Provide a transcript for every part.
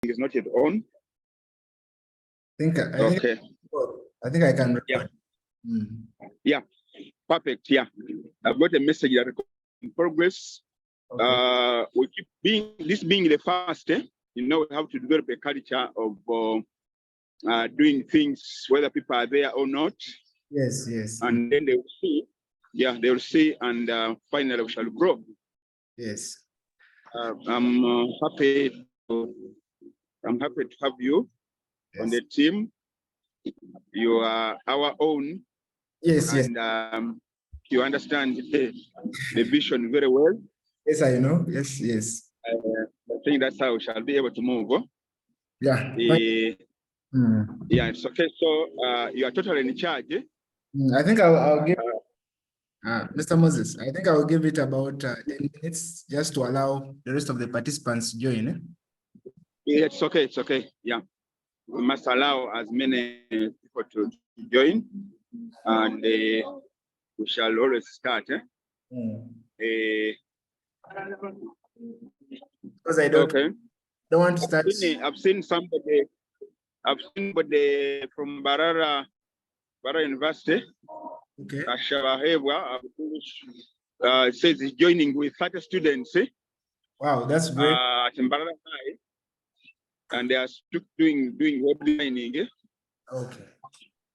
is not yet on. Okay. I think I can record. Yeah. Yeah, perfect. Yeah, I've got a message that in progress. Okay. We keep being the first. You know, we have to develop a culture of doing things whether people are there or not. Yes, yes. And then they will see. Yeah, they will see, and finally we shall grow. Yes. I'm happy to have you on the team. You are our own. Yes, and, you understand the vision very well. Yes, I know. Yes, yes. I think that's how we shall be able to move. Yeah. Yeah, it's okay. So you are totally in charge. I think I'll give Mr. Moses. I think I will give it about 10 minutes just to allow the rest of the participants to join. Yeah, it's okay. It's okay. Yeah, we must allow as many people to join, and we shall always start. Because I don't want to start. I've seen somebody from Barara University. Okay. Says he's joining with 30 students. Wow, that's great. At Barara High, and they are doing web designing. Okay,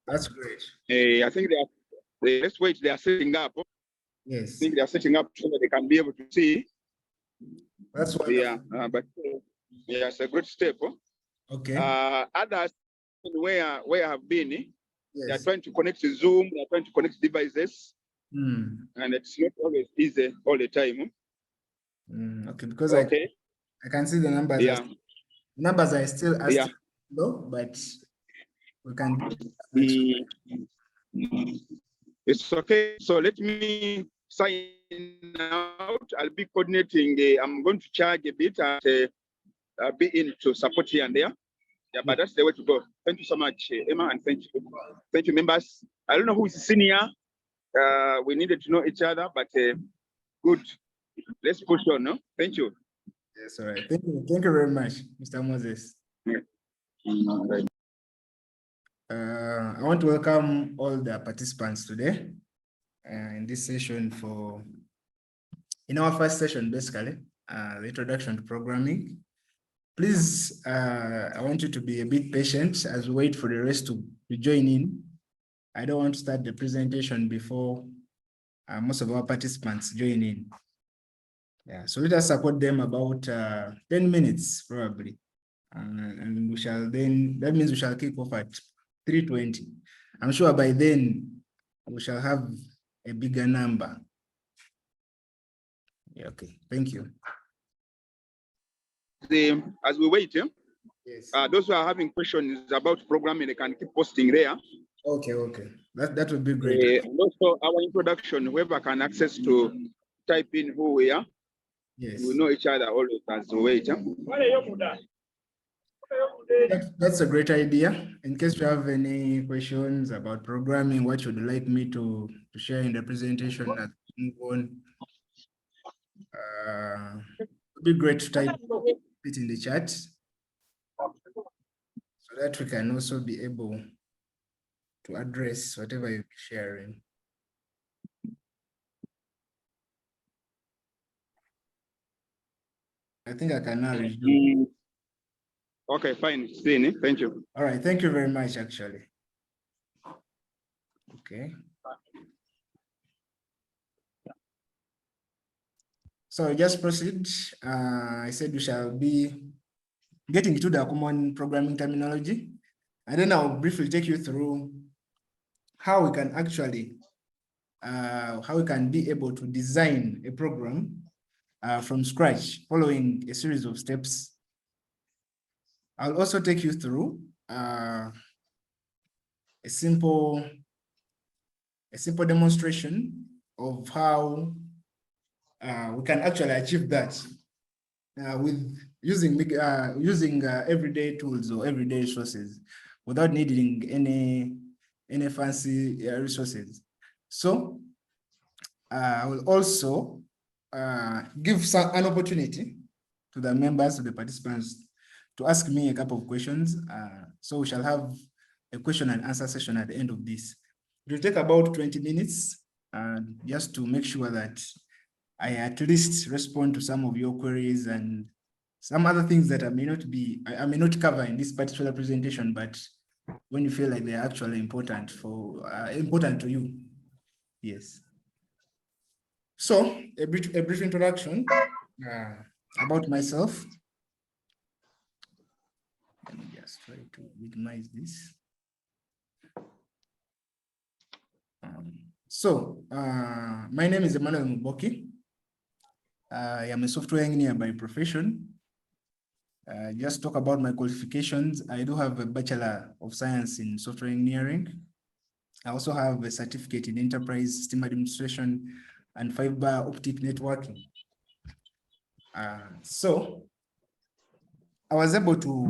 that's great. I think let's wait. They are setting up. Yes. I think they are setting up so that they can be able to see. That's wonderful. Yeah, but yeah, it's a great step. Okay. Others where I have been, yes, they are trying to connect to Zoom, they are trying to connect devices, and it's not always easy all the time. Okay, because I can see the numbers. Yeah. Numbers are still low, but we can. It's okay. So let me sign out. I'll be coordinating. I'm going to charge a bit and be in to support here and there. Yeah, but that's the way to go. Thank you so much, Emma, and thank you, members. I don't know who is senior. We needed to know each other, but good. Let's push on. No, thank you. Yes, all right. Thank you very much, Mr. Moses. Yeah. I want to welcome all the participants today in this session in our first session, basically, the introduction to programming. Please, I want you to be a bit patient as we wait for the rest to join in. I don't want to start the presentation before most of our participants join in. Yeah, so let us support them about 10 minutes probably. And we shall then, that means we shall kick off at 3:20. I'm sure by then we shall have a bigger number. Yeah, okay, thank you. As we wait, yes. Those who are having questions about programming, they can keep posting there. Okay, that would be great. And also our introduction, whoever can access to type in who we are. Yes. We know each other always as we wait. That's a great idea. In case you have any questions about programming, what you'd like me to share in the presentation, that move on. It would be great to type it in the chat so that we can also be able to address whatever you're sharing. I think I can now resume. Okay, fine. Thank you. All right, thank you very much, actually. Okay. So just proceed. I said we shall be getting to the common programming terminology, and then I'll briefly take you through how we can actually, how we can be able to design a program from scratch, following a series of steps. I'll also take you through a simple demonstration of how we can actually achieve that with using everyday tools or everyday resources without needing any fancy resources. So I will also give an opportunity to the members, to the participants, to ask me a couple of questions. So we shall have a question and answer session at the end of this. It will take about 20 minutes just to make sure that I at least respond to some of your queries and some other things that I may not cover in this particular presentation, but when you feel like they're actually important to you. Yes. So a brief introduction about myself. Let me just try to minimize this. My name is Emmanuel Muboki. I am a software engineer by profession. Just talk about my qualifications. I do have a Bachelor of Science in Software Engineering. I also have a certificate in Enterprise System Administration and Fiber Optic Networking. So I was able to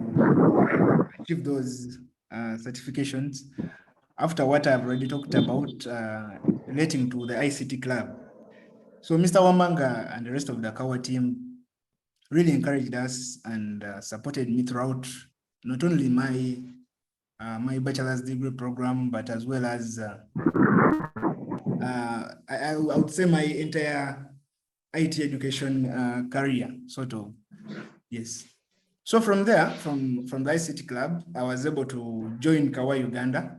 achieve those certifications after what I've already talked about relating to the ICT Club. So Mr. Wamanga and the rest of the KAWA team really encouraged us and supported me throughout not only my my bachelor's degree program, but as well as I would say my entire IT education career, sort of. Yes. So from there, from the ICT Club, I was able to join KAWA Uganda.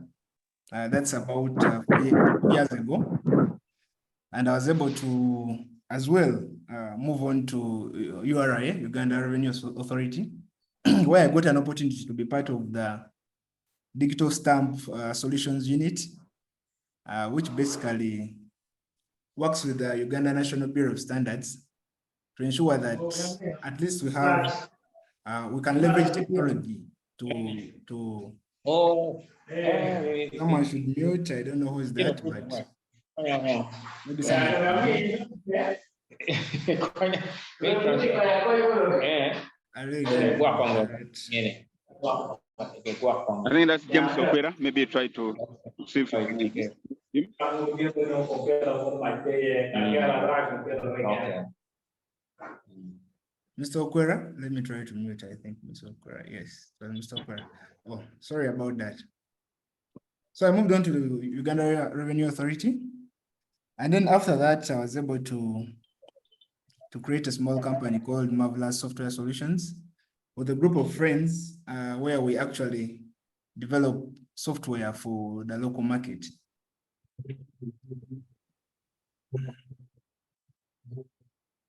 That's about 4 years ago. And I was able to, as well, move on to URA, Uganda Revenue Authority, where I got an opportunity to be part of the Digital Stamp Solutions Unit, which basically works with the Uganda National Bureau of Standards to ensure that at least we have, we can leverage technology to someone should mute. I don't know who is that, but maybe someone. I really don't know. I think that's James Okwera. Maybe try to see if you can him. Mr. Okwera, let me try to mute. I think Mr. Okwera, yes, so Mr. Okwera. Oh, sorry about that. So I moved on to the Uganda Revenue Authority. And then after that, I was able to create a small company called Marvelous Software Solutions with a group of friends where we actually develop software for the local market.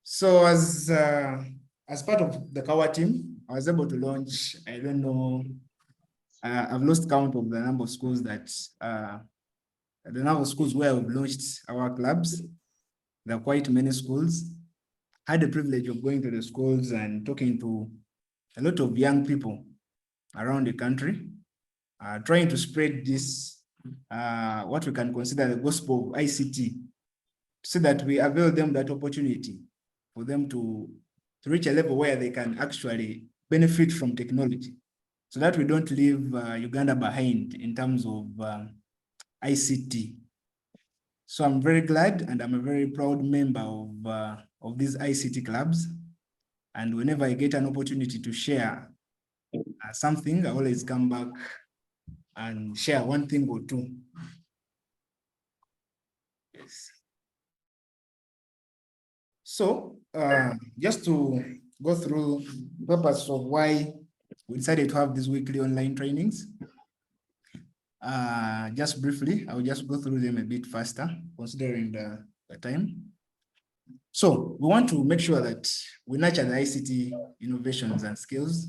So as part of the KAWA team, I was able to launch, I don't know, I've lost count of the number of schools that, the number of schools where we've launched our clubs. There are quite many schools. I had the privilege of going to the schools and talking to a lot of young people around the country, trying to spread this, what we can consider the gospel of ICT, so that we avail them that opportunity for them to reach a level where they can actually benefit from technology, so that we don't leave Uganda behind in terms of ICT. So I'm very glad and I'm a very proud member of these ICT clubs. And whenever I get an opportunity to share something, I always come back and share one thing or two. Yes. So just to go through the purpose of why we decided to have these weekly online trainings. Just briefly, I'll just go through them a bit faster, considering the time. So we want to make sure that we nurture the ICT innovations and skills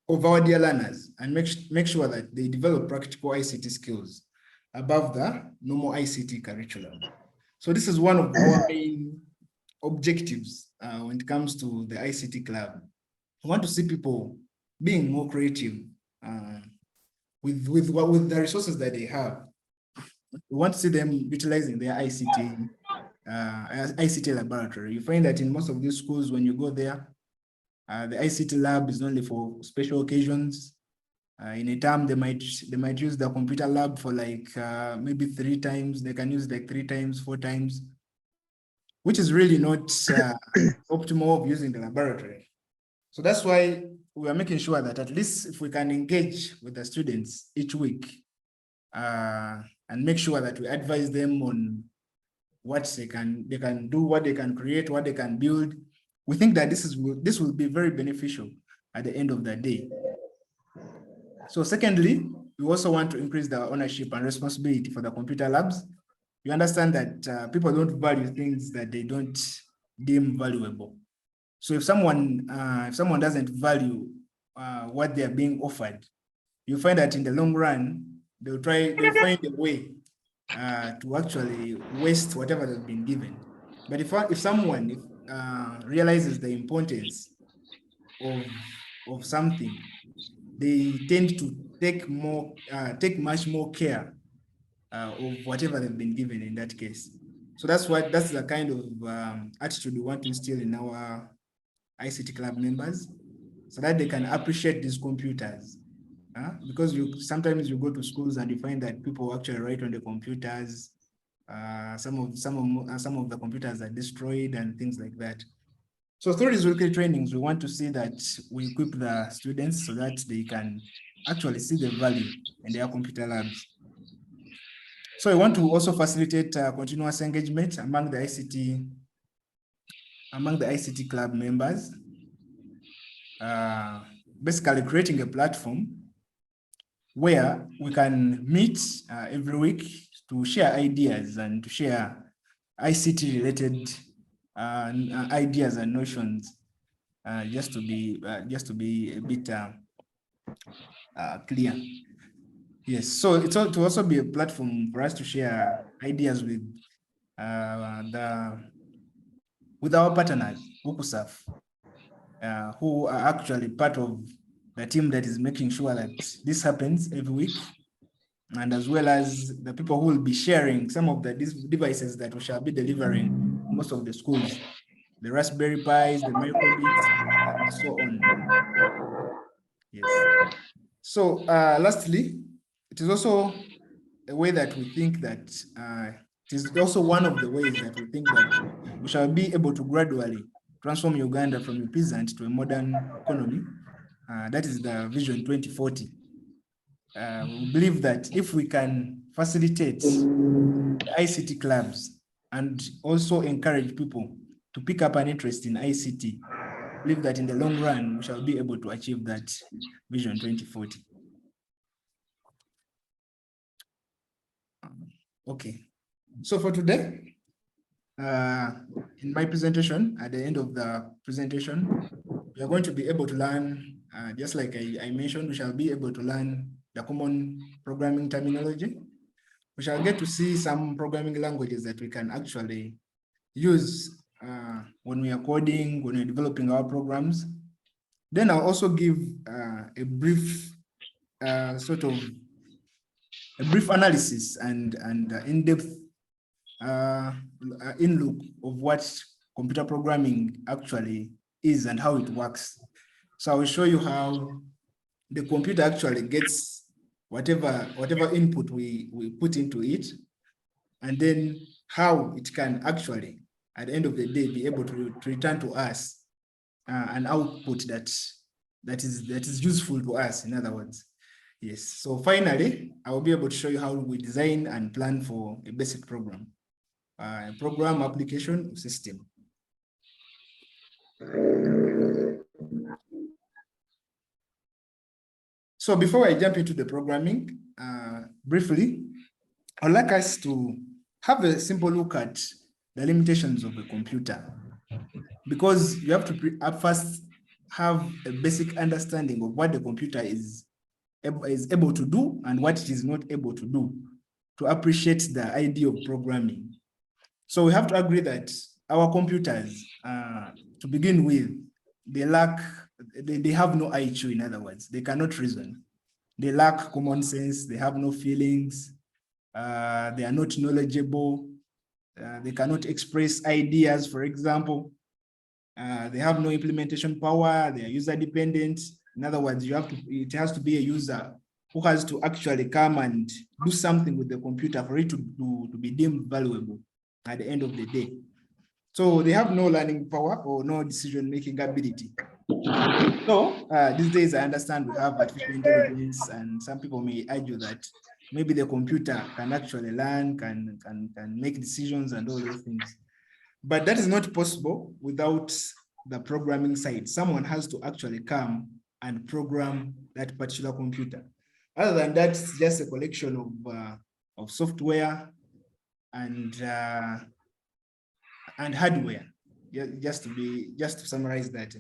of our dear learners and make sure that they develop practical ICT skills above the normal ICT curriculum. So this is one of our main objectives when it comes to the ICT club. We want to see people being more creative with the resources that they have. We want to see them utilizing their ICT laboratory. You find that in most of these schools, when you go there, the ICT lab is only for special occasions. In a term, they might use the computer lab for like maybe 3 times. They can use like 3 times, 4 times, which is really not optimal of using the laboratory. So that's why we are making sure that at least if we can engage with the students each week and make sure that we advise them on what they can do, what they can create, what they can build. We think that this will be very beneficial at the end of the day. So secondly, we also want to increase the ownership and responsibility for the computer labs. You understand that people don't value things that they don't deem valuable. So if someone doesn't value what they are being offered, you find that in the long run, they'll find a way to actually waste whatever they've been given. But if someone realizes the importance of something, they tend to take much more care of whatever they've been given in that case. So that's the kind of attitude we want to instill in our ICT club members, so that they can appreciate these computers. Because sometimes you go to schools and you find that people actually write on the computers. Some of the computers are destroyed and things like that. So through these weekly trainings, we want to see that we equip the students so that they can actually see the value in their computer labs. So we want to also facilitate continuous engagement among the ICT club members. Basically creating a platform where we can meet every week to share ideas and to share ICT related ideas and notions, just to be a bit clear. Yes, so it's to also be a platform for us to share ideas with our partners, UCUSAF, who are actually part of the team that is making sure that this happens every week, and as well as the people who will be sharing some of the devices that we shall be delivering most of the schools, the Raspberry Pis, the microbits, and so on. Yes. So lastly, it is also a way that we think that it is also one of the ways that we think that we shall be able to gradually transform Uganda from a peasant to a modern economy. That is the Vision 2040. We believe that if we can facilitate the ICT clubs and also encourage people to pick up an interest in ICT, I believe that in the long run, we shall be able to achieve that Vision 2040. Okay, so for today, in my presentation, at the end of the presentation, we are going to be able to learn, just like I mentioned, we shall be able to learn the common programming terminology. We shall get to see some programming languages that we can actually use when we are coding, when we're developing our programs. Then I'll also give a brief analysis and in-depth in-look of what computer programming actually is and how it works. So I will show you how the computer actually gets whatever input we put into it, and then how it can actually, at the end of the day, be able to return to us an output that is useful to us, in other words. Yes, so finally, I will be able to show you how we design and plan for a basic program, a program application system. So before I jump into the programming, briefly, I'd like us to have a simple look at the limitations of a computer, because you have to first have a basic understanding of what the computer is able to do and what it is not able to do, to appreciate the idea of programming. So we have to agree that our computers, to begin with, they have no IQ, in other words, they cannot reason. They lack common sense, they have no feelings, they are not knowledgeable, they cannot express ideas, for example. They have no implementation power, they are user dependent. In other words, it has to be a user who has to actually come and do something with the computer for it to be deemed valuable at the end of the day. So they have no learning power or no decision-making ability. So these days, I understand we have artificial intelligence, and some people may argue that maybe the computer can actually learn, can make decisions and all those things. But that is not possible without the programming side. Someone has to actually come and program that particular computer. Other than that, it's just a collection of software and hardware. Just to summarize that.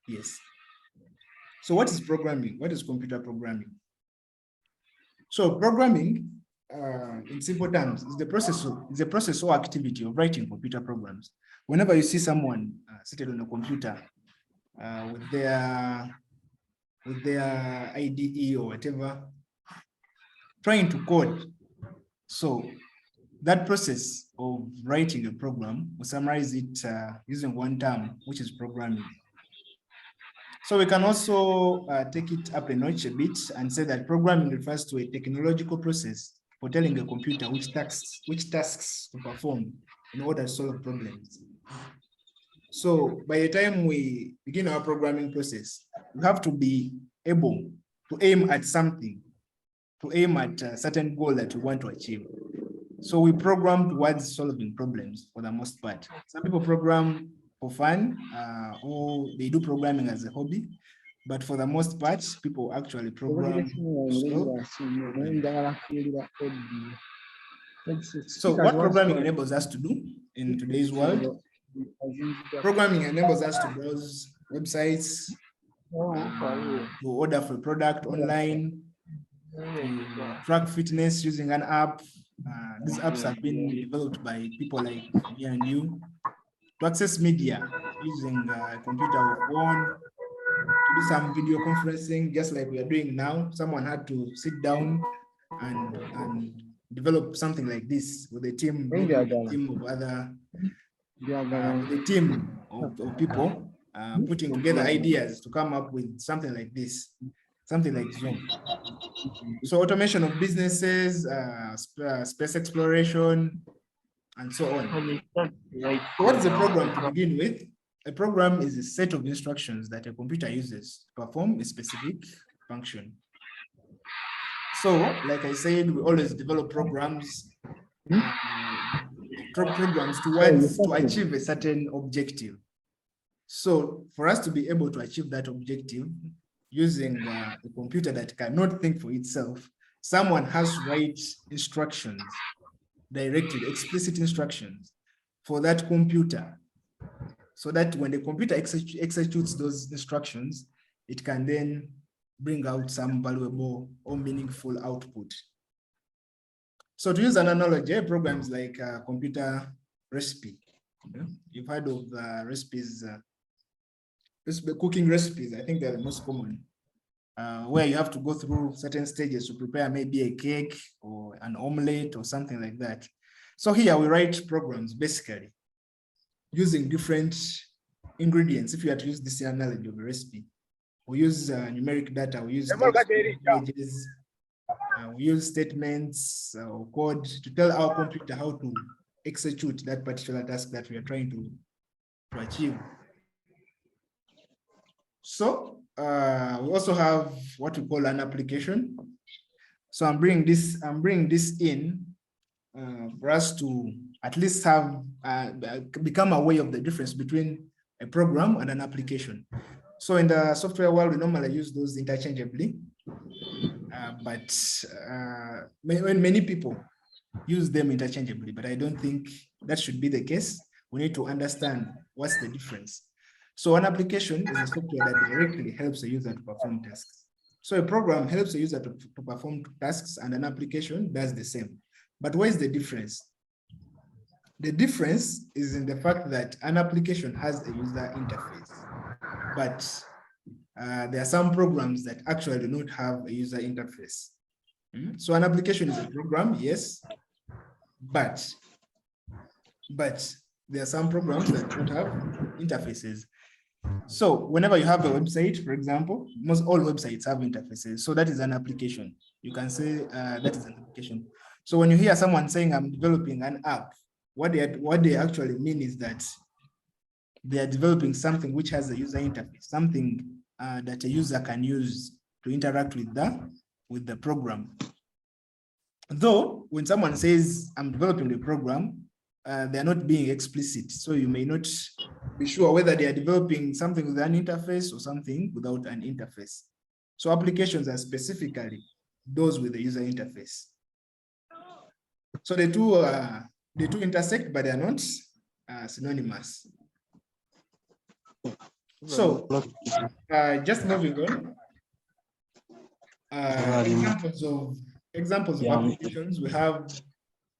Yes. So what is programming? What is computer programming? So programming, in simple terms, is the process or activity of writing computer programs. Whenever you see someone seated on a computer with their IDE or whatever, trying to code. So that process of writing a program, we summarize it using one term, which is programming. So we can also take it up a notch a bit and say that programming refers to a technological process for telling a computer which tasks to perform in order to solve problems. So by the time we begin our programming process, we have to be able to aim at something, to aim at a certain goal that we want to achieve. So we program towards solving problems for the most part. Some people program for fun, or they do programming as a hobby, but for the most part, people actually program. So what programming enables us to do in today's world? Programming enables us to browse websites, to order for a product online, to track fitness using an app. These apps have been developed by people like me and you. To access media using a computer or phone, to do some video conferencing, just like we are doing now. Someone had to sit down and develop something like this with a team of people putting together ideas to come up with something like this, something like Zoom. So automation of businesses, space exploration, and so on. So what is a program to begin with? A program is a set of instructions that a computer uses to perform a specific function. So, like I said, we always develop programs to achieve a certain objective. So for us to be able to achieve that objective using a computer that cannot think for itself, someone has to write instructions, directed, explicit instructions for that computer, so that when the computer executes those instructions, it can then bring out some valuable or meaningful output. So to use an analogy, programs like computer recipe. You've heard of recipes, cooking recipes. I think they're the most common, where you have to go through certain stages to prepare maybe a cake or an omelette or something like that. So here we write programs basically using different ingredients. If you had to use this analogy of a recipe, we use numeric data, we use images, we use statements or code to tell our computer how to execute that particular task that we are trying to achieve. So we also have what we call an application. So I'm bringing this in for us to at least have become aware of the difference between a program and an application. So in the software world, we normally use those interchangeably, but when many people use them interchangeably, but I don't think that should be the case. We need to understand what's the difference. So an application is a software that directly helps a user to perform tasks. So a program helps a user to perform tasks, and an application does the same. But what is the difference? The difference is in the fact that an application has a user interface, but there are some programs that actually do not have a user interface. So an application is a program, yes, but there are some programs that don't have interfaces. So whenever you have a website, for example, most all websites have interfaces. So that is an application. You can say that is an application. So when you hear someone saying I'm developing an app, what they actually mean is that they are developing something which has a user interface, something that a user can use to interact with the program. Though when someone says I'm developing a program, they're not being explicit. So you may not be sure whether they are developing something with an interface or something without an interface. So applications are specifically those with the user interface. So the two intersect, but they are not synonymous. So just moving on. Examples of applications we have.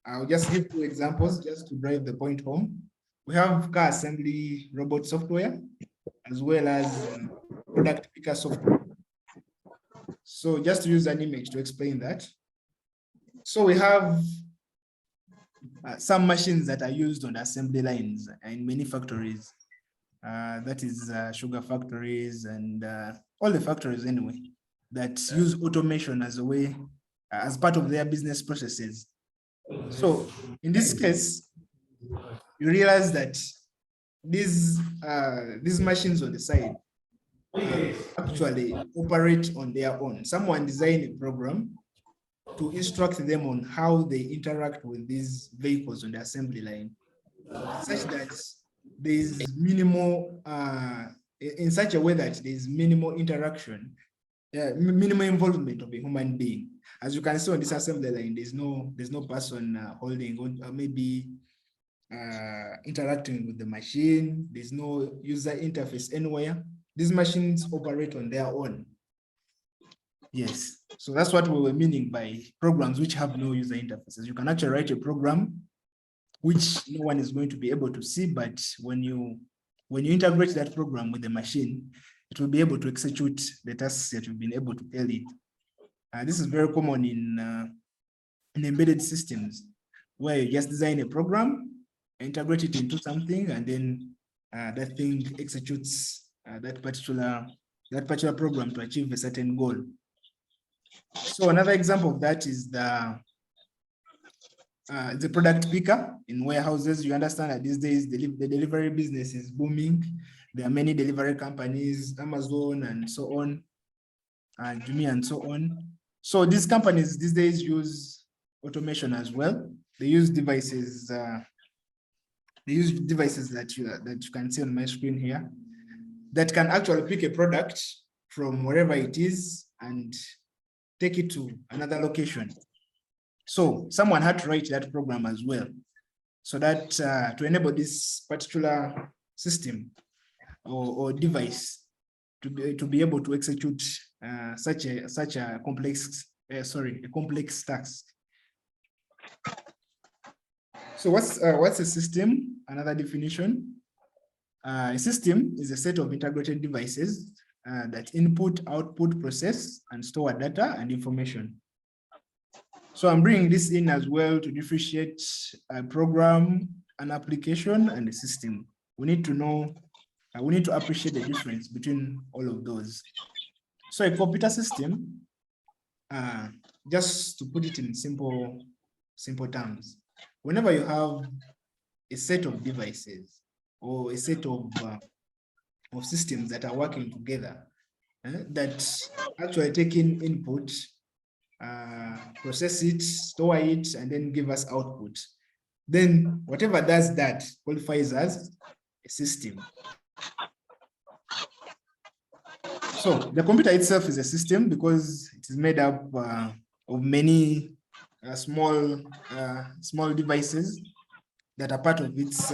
I'll just give 2 examples just to drive the point home. We have car assembly robot software, as well as product picker software. So just to use an image to explain that. So we have some machines that are used on assembly lines in many factories. That is sugar factories and all the factories anyway, that use automation as a way, as part of their business processes. So in this case, you realize that these machines on the side actually operate on their own. Someone designed a program to instruct them on how they interact with these vehicles on the assembly line, such that there is minimal, in such a way that there is minimal interaction, minimal involvement of a human being. As you can see on this assembly line, there's no person holding or maybe interacting with the machine. There's no user interface anywhere. These machines operate on their own. Yes, so that's what we were meaning by programs which have no user interfaces. You can actually write a program which no one is going to be able to see, but when you integrate that program with the machine, it will be able to execute the tasks that you've been able to tell it. This is very common in embedded systems, where you just design a program, integrate it into something, and then that thing executes that particular program to achieve a certain goal. So another example of that is the product picker in warehouses. You understand that these days the delivery business is booming. There are many delivery companies, Amazon and so on, Jumia and so on. So these companies these days use automation as well. They use devices. They use devices that you can see on my screen here, that can actually pick a product from wherever it is and take it to another location. So someone had to write that program as well, so that to enable this particular system or device to be able to execute such a complex task. So what's a system? Another definition. A system is a set of integrated devices that input, output, process, and store data and information. So I'm bringing this in as well to differentiate a program, an application, and a system. We need to know, we need to appreciate the difference between all of those. So a computer system, just to put it in simple terms, whenever you have a set of devices or a set of systems that are working together, that actually take in input, process it, store it, and then give us output, then whatever does that qualifies as a system. So the computer itself is a system because it is made up of many small devices that are part of its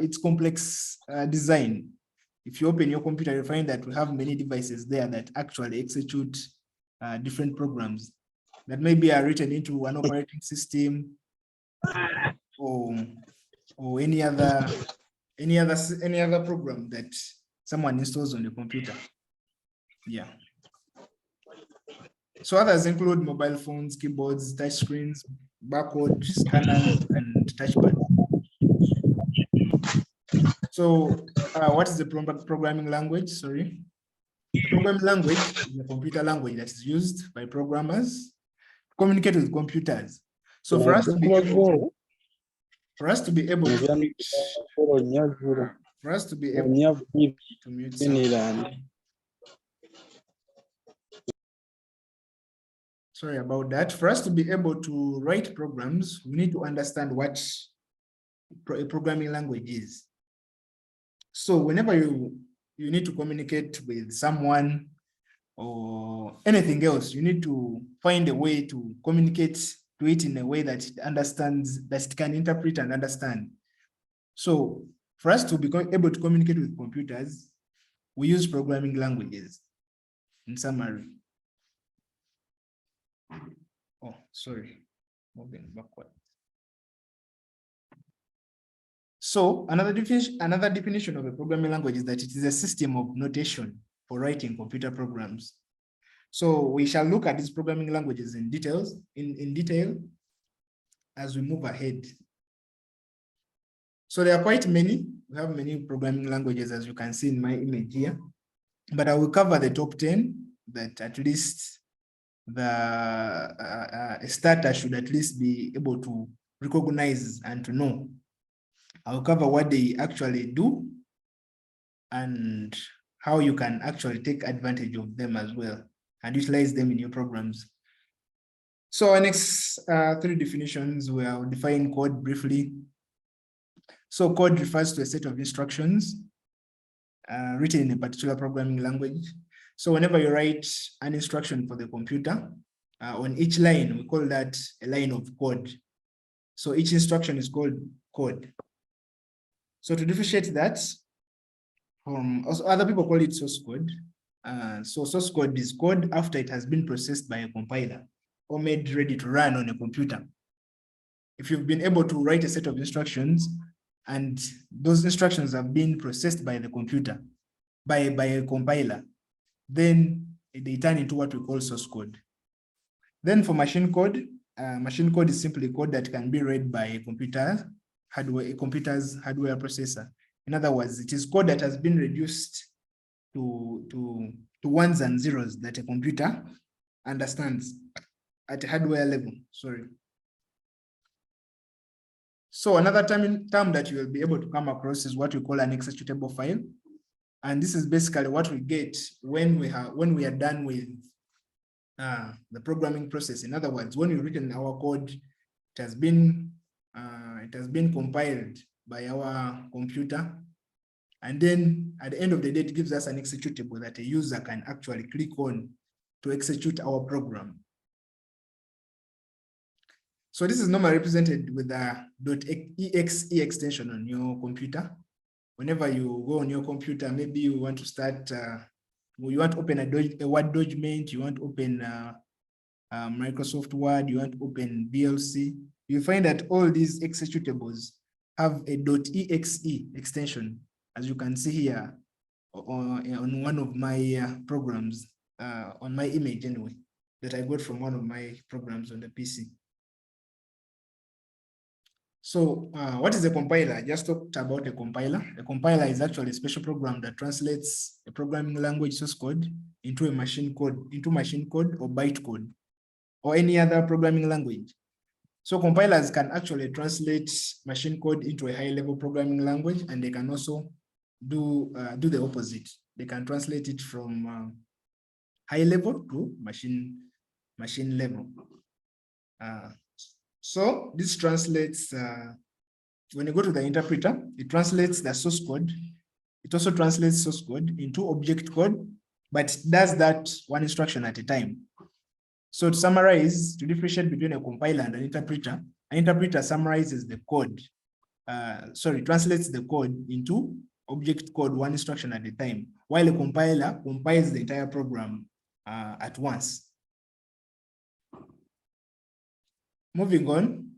its complex design. If you open your computer, you find that we have many devices there that actually execute different programs that maybe are written into an operating system or any other program that someone installs on the computer. Yeah. So others include mobile phones, keyboards, touch screens, barcode scanners, and touchpad. So what is the programming language? Sorry. The programming language is a computer language that is used by programmers to communicate with computers. So for us to be able For us to be able to mute, someone. Sorry about that. For us to be able to write programs, we need to understand what a programming language is. So whenever you need to communicate with someone or anything else, you need to find a way to communicate to it in a way that it understands, that it can interpret and understand. So for us to be able to communicate with computers, we use programming languages. In summary. Oh, sorry, moving backward. So another definition of a programming language is that it is a system of notation for writing computer programs. So we shall look at these programming languages in detail as we move ahead. So there are quite many. We have many programming languages, as you can see in my image here, but I will cover the top 10 that at least a starter should at least be able to recognize and to know. I'll cover what they actually do and how you can actually take advantage of them as well and utilize them in your programs. So our next three definitions, we'll define code briefly. So code refers to a set of instructions written in a particular programming language. So whenever you write an instruction for the computer, on each line, we call that a line of code. So each instruction is called code. So to differentiate that, also other people call it source code. So source code is code after it has been processed by a compiler or made ready to run on a computer. If you've been able to write a set of instructions and those instructions have been processed by the computer, by a compiler, then they turn into what we call source code. Then for machine code is simply code that can be read by a computer's hardware processor. In other words, it is code that has been reduced to ones and zeros that a computer understands at a hardware level. Sorry. So another term that you will be able to come across is what we call an executable file. And this is basically what we get when we are done with the programming process. In other words, when we've written our code, it has been compiled by our computer. And then at the end of the day, it gives us an executable that a user can actually click on to execute our program. So this is normally represented with a .exe extension on your computer. Whenever you go on your computer, maybe you want to start, you want to open a Word document, you want to open Microsoft Word, you want to open VLC, you find that all these executables have a .exe extension, as you can see here on one of my programs, on my image anyway, that I got from one of my programs on the PC. So what is a compiler? I just talked about a compiler. A compiler is actually a special program that translates a programming language source code into machine code or byte code or any other programming language. So compilers can actually translate machine code into a high-level programming language, and they can also do the opposite. They can translate it from high level to machine level. So this translates, when you go to the interpreter, it translates the source code. It also translates source code into object code, but it does that one instruction at a time. So to summarize, to differentiate between a compiler and an interpreter summarizes the code, translates the code into object code one instruction at a time, while a compiler compiles the entire program at once. Moving on,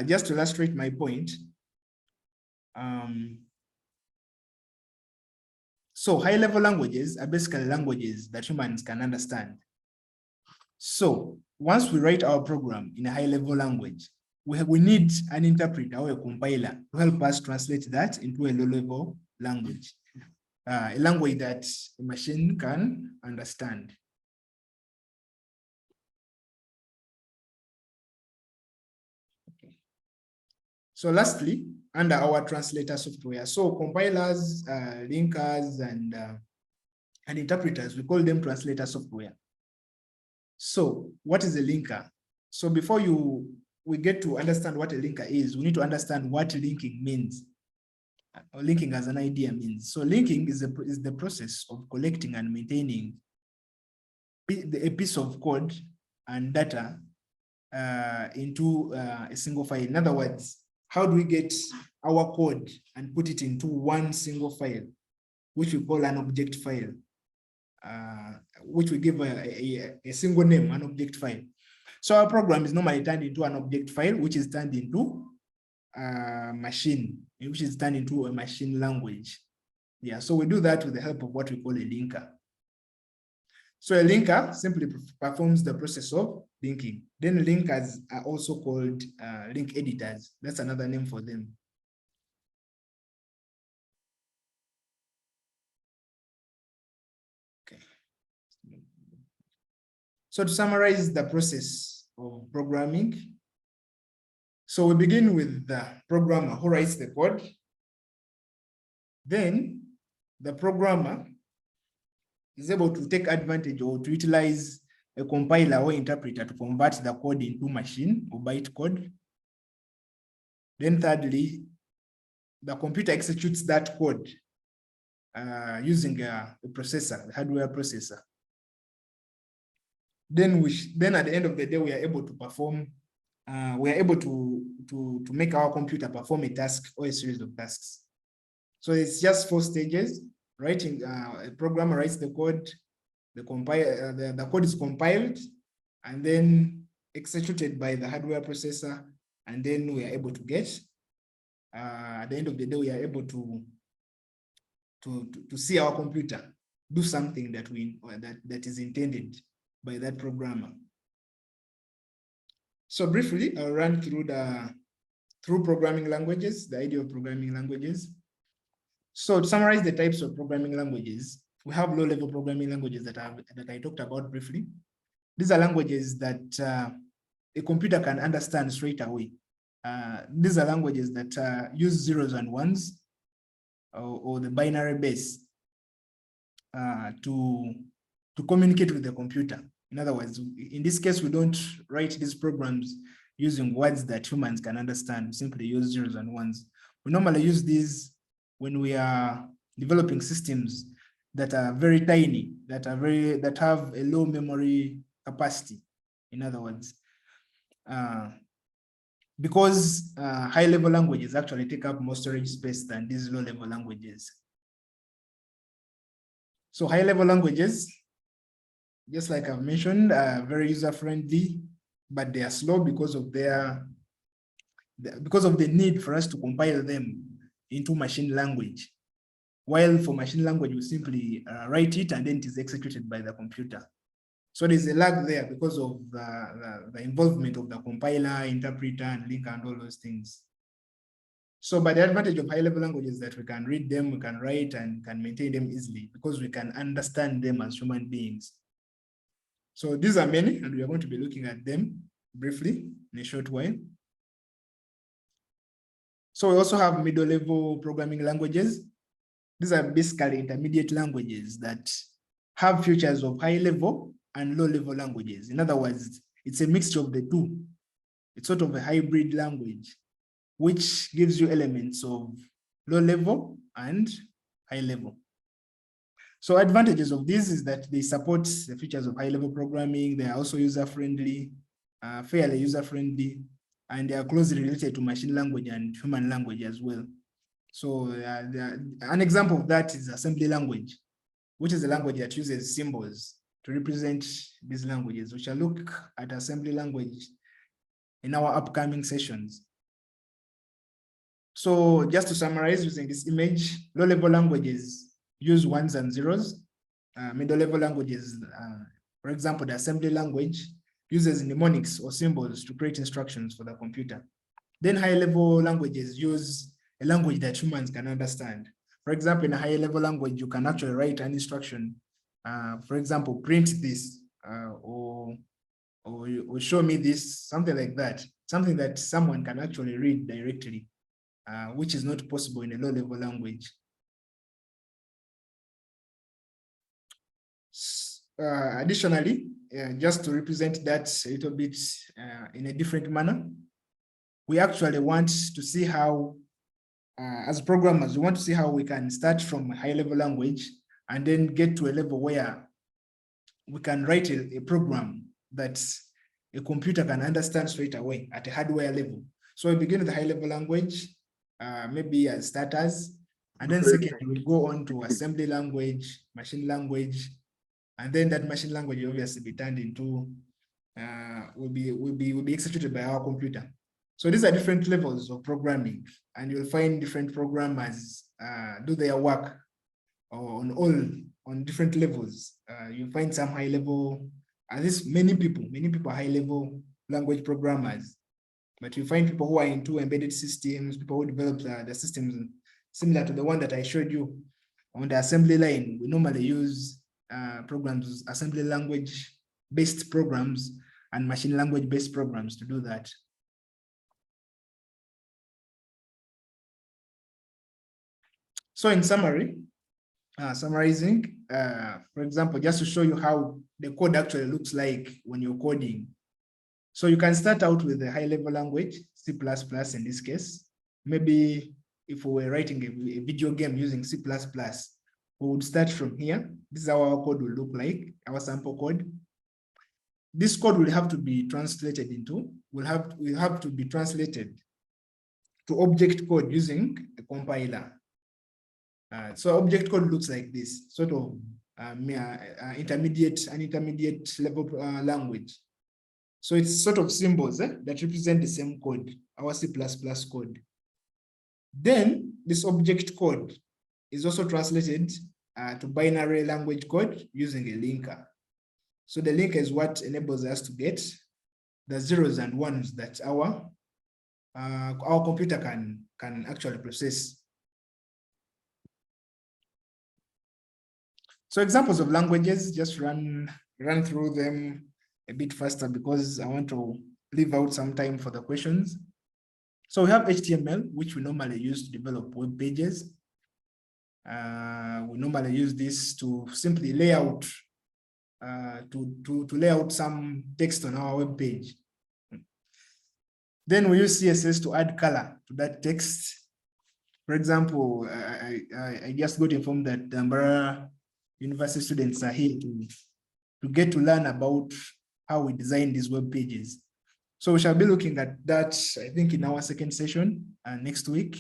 just to illustrate my point. So high-level languages are basically languages that humans can understand. So once we write our program in a high-level language, we need an interpreter or a compiler to help us translate that into a low-level language, a language that a machine can understand. So lastly, under our translator software, so compilers, linkers, and interpreters, we call them translator software. So what is a linker? So before we get to understand what a linker is, we need to understand what linking means. Or linking as an idea means. So linking is the process of collecting and maintaining a piece of code and data into a single file. In other words, how do we get our code and put it into one single file, which we call an object file, which we give a single name, an object file. So our program is normally turned into an object file, which is turned into a machine, which is turned into a machine language. Yeah, so we do that with the help of what we call a linker. So a linker simply performs the process of linking. Then linkers are also called link editors. That's another name for them. Okay. So to summarize the process of programming, so we begin with the programmer who writes the code. Then the programmer is able to take advantage or to utilize a compiler or interpreter to convert the code into machine or byte code. Then thirdly, the computer executes that code using a processor, a hardware processor. Then at the end of the day, we are able to perform, we are able to make our computer perform a task or a series of tasks. So it's just 4 stages. Writing, a programmer writes the code, the code is compiled and then executed by the hardware processor, and then we are able to get, at the end of the day, we are able to see our computer do something that is intended by that programmer. So briefly, I'll run through programming languages, the idea of programming languages. So to summarize the types of programming languages, we have low-level programming languages that I talked about briefly. These are languages that a computer can understand straight away. These are languages that use zeros and ones or the binary base to communicate with the computer. In other words, in this case, we don't write these programs using words that humans can understand. We simply use zeros and ones. We normally use these when we are developing systems that are very tiny, that have a low memory capacity. In other words, because high-level languages actually take up more storage space than these low-level languages. So high-level languages, just like I've mentioned, are very user-friendly, but they are slow because of the need for us to compile them into machine language. While for machine language, we simply write it and then it is executed by the computer. So there's a lag there because of the involvement of the compiler, interpreter, and linker, and all those things. So by the advantage of high-level languages is that we can read them, we can write, and can maintain them easily because we can understand them as human beings. So these are many, and we are going to be looking at them briefly in a short while. So we also have middle-level programming languages. These are basically intermediate languages that have features of high-level and low-level languages. In other words, it's a mixture of the two. It's sort of a hybrid language, which gives you elements of low-level and high-level. So advantages of this is that they support the features of high-level programming. They are also user-friendly, fairly user-friendly, and they are closely related to machine language and human language as well. So an example of that is assembly language, which is a language that uses symbols to represent these languages. We shall look at assembly language in our upcoming sessions. So just to summarize using this image, low-level languages use ones and zeros. Middle-level languages, for example, the assembly language uses mnemonics or symbols to create instructions for the computer. Then high-level languages use a language that humans can understand. For example, in a high-level language, you can actually write an instruction. For example, print this or show me this, something like that. something that someone can actually read directly, which is not possible in a low-level language. Additionally, just to represent that a little bit in a different manner, we actually want to see how, as programmers, we want to see how we can start from a high-level language and then get to a level where we can write a program that a computer can understand straight away at a hardware level. So we begin with the high-level language, maybe as starters, and then second, we'll go on to assembly language, machine language, and then that machine language will obviously be turned into, will be executed by our computer. So these are different levels of programming, and you'll find different programmers do their work on different levels. You find some high level, at least many people are high level language programmers, but you find people who are into embedded systems, people who develop the systems similar to the one that I showed you on the assembly line. We normally use programs, assembly language based programs and machine language based programs to do that. So in summary, summarizing, for example, just to show you how the code actually looks like when you're coding. So you can start out with a high-level language, C++ in this case. Maybe if we were writing a video game using C++, we would start from here. This is how our code will look like, our sample code. This code will have to be translated into, will have to be translated to object code using a compiler. So object code looks like this, sort of intermediate level language. So it's sort of symbols that represent the same code, our C++ code. Then this object code is also translated to binary language code using a linker. So the linker is what enables us to get the zeros and ones that our computer can actually process. So examples of languages, just run through them a bit faster because I want to leave out some time for the questions. So we have HTML, which we normally use to develop web pages. We normally use this to simply lay out, to lay out some text on our web page. Then we use CSS to add color to that text. For example, I just got informed that the Ambarara University students are here to get to learn about how we design these web pages. So we shall be looking at that, I think, in our second session next week,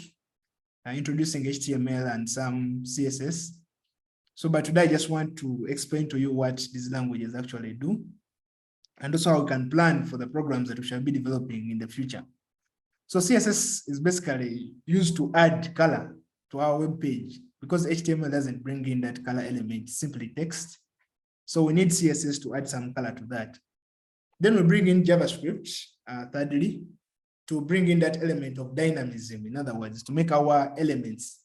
introducing HTML and some CSS. So, but today I just want to explain to you what these languages actually do, and also how we can plan for the programs that we shall be developing in the future. So CSS is basically used to add color to our web page because HTML doesn't bring in that color element, simply text. So we need CSS to add some color to that. Then we bring in JavaScript, thirdly, to bring in that element of dynamism. In other words, to make our elements,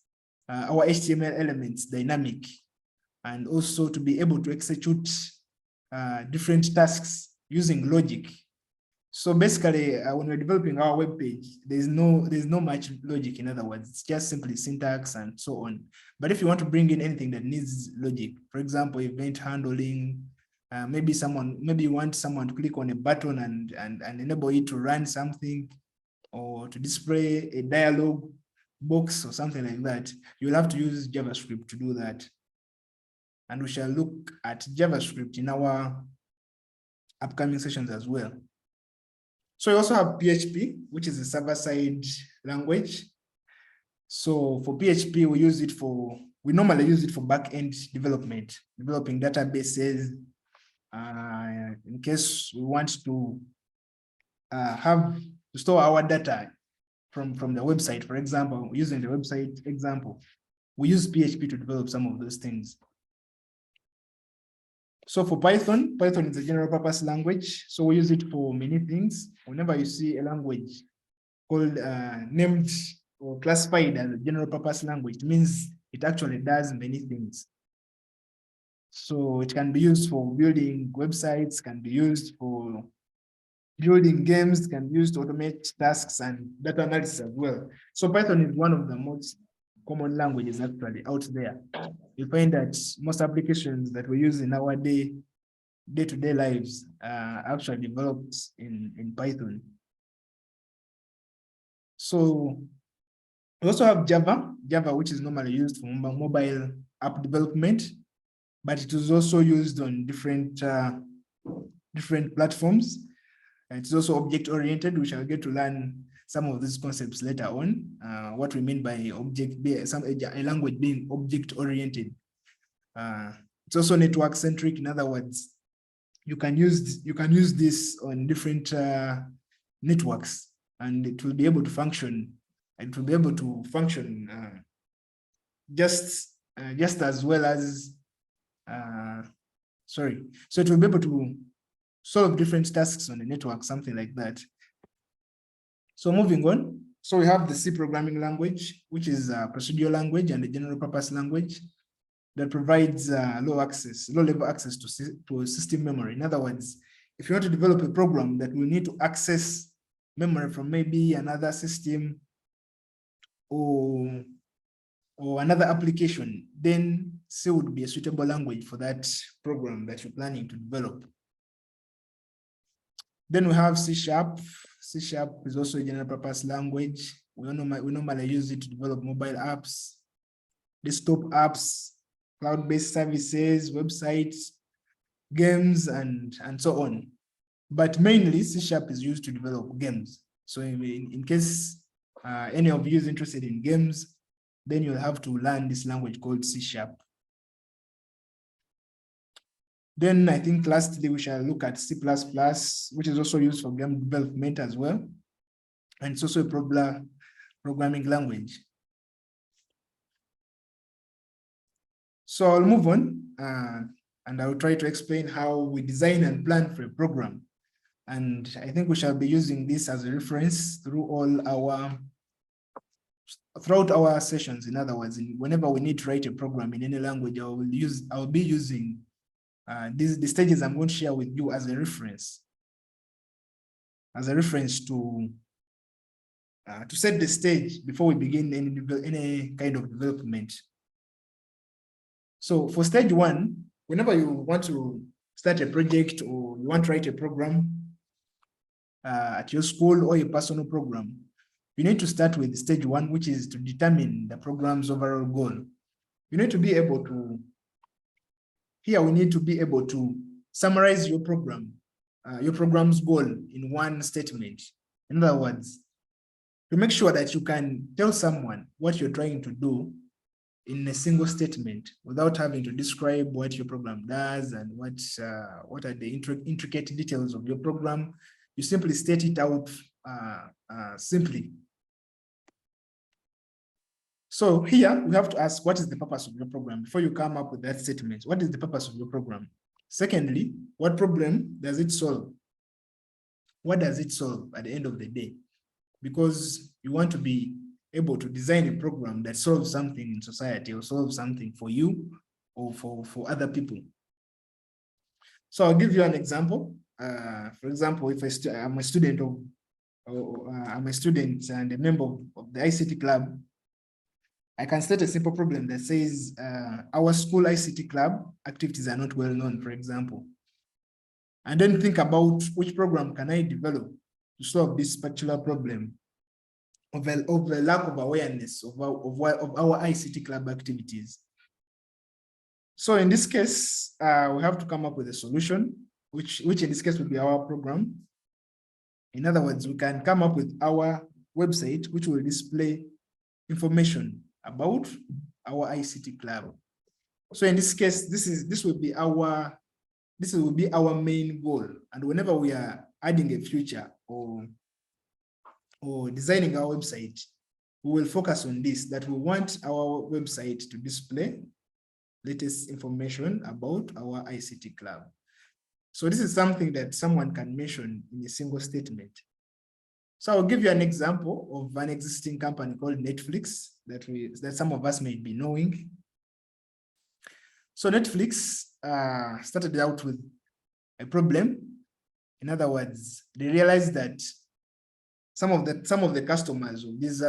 our HTML elements dynamic, and also to be able to execute different tasks using logic. So basically, when we're developing our web page, there's no much logic. In other words, it's just simply syntax and so on. But if you want to bring in anything that needs logic, for example, event handling, maybe you want someone to click on a button and enable it to run something or to display a dialog box or something like that, you'll have to use JavaScript to do that. And we shall look at JavaScript in our upcoming sessions as well. So we also have PHP, which is a server-side language. So for PHP, we normally use it for back-end development, developing databases. In case we want to store our data from the website, for example, using the website example, we use PHP to develop some of those things. So for Python is a general purpose language. So we use it for many things. Whenever you see a language called named or classified as a general purpose language, it means it actually does many things. So it can be used for building websites, can be used for building games, can be used to automate tasks and data analysis as well. So Python is one of the most common languages actually out there. You find that most applications that we use in our day-to-day lives are actually developed in Python. So we also have Java, which is normally used for mobile app development, but it is also used on different platforms. And it's also object-oriented. We shall get to learn some of these concepts later on. What we mean by a language being object-oriented. It's also network-centric. In other words, you can use this on different networks, and it will be able to function. It will be able to function just as well as so it will be able to solve different tasks on the network, something like that. So moving on, so we have the C programming language, which is a procedural language and a general purpose language that provides low-level access to system memory. In other words, if you want to develop a program that will need to access memory from maybe another system or another application, then C would be a suitable language for that program that you're planning to develop. Then we have C#. C# is also a general purpose language. We normally use it to develop mobile apps, desktop apps, cloud-based services, websites, games, and so on. But mainly C# is used to develop games. So in case any of you is interested in games, then you'll have to learn this language called C#. Then I think lastly, we shall look at C++, which is also used for game development as well. And it's also a popular programming language. So I'll move on and I'll try to explain how we design and plan for a program. And I think we shall be using this as a reference throughout our sessions. In other words, whenever we need to write a program in any language, I'll be using the stages I'm going to share with you as a reference to set the stage before we begin any kind of development. So for stage one, whenever you want to start a project or you want to write a program at your school or a personal program, you need to start with stage one, which is to determine the program's overall goal. You need to be able to, here we need to be able to summarize your program's goal in one statement. In other words, to make sure that you can tell someone what you're trying to do in a single statement without having to describe what your program does and what are the intricate details of your program. You simply state it out simply. So here we have to ask, what is the purpose of your program? Before you come up with that statement, what is the purpose of your program? Secondly, what problem does it solve? What does it solve at the end of the day? Because you want to be able to design a program that solves something in society or solves something for you or for other people. So I'll give you an example. For example, if I'm a student and a member of the ICT club, I can state a simple problem that says our school ICT club activities are not well known, for example. And then think about which program can I develop to solve this particular problem of a lack of awareness of our ICT club activities. So in this case, we have to come up with a solution, which in this case would be our program. In other words, we can come up with our website, which will display information about our ICT club. So in this case, this will be our main goal. And whenever we are adding a feature or designing our website, we will focus on this, that we want our website to display latest information about our ICT club. So this is something that someone can mention in a single statement. So I'll give you an example of an existing company called Netflix that some of us may be knowing. So Netflix started out with a problem In other words, they realized that some of the customers of these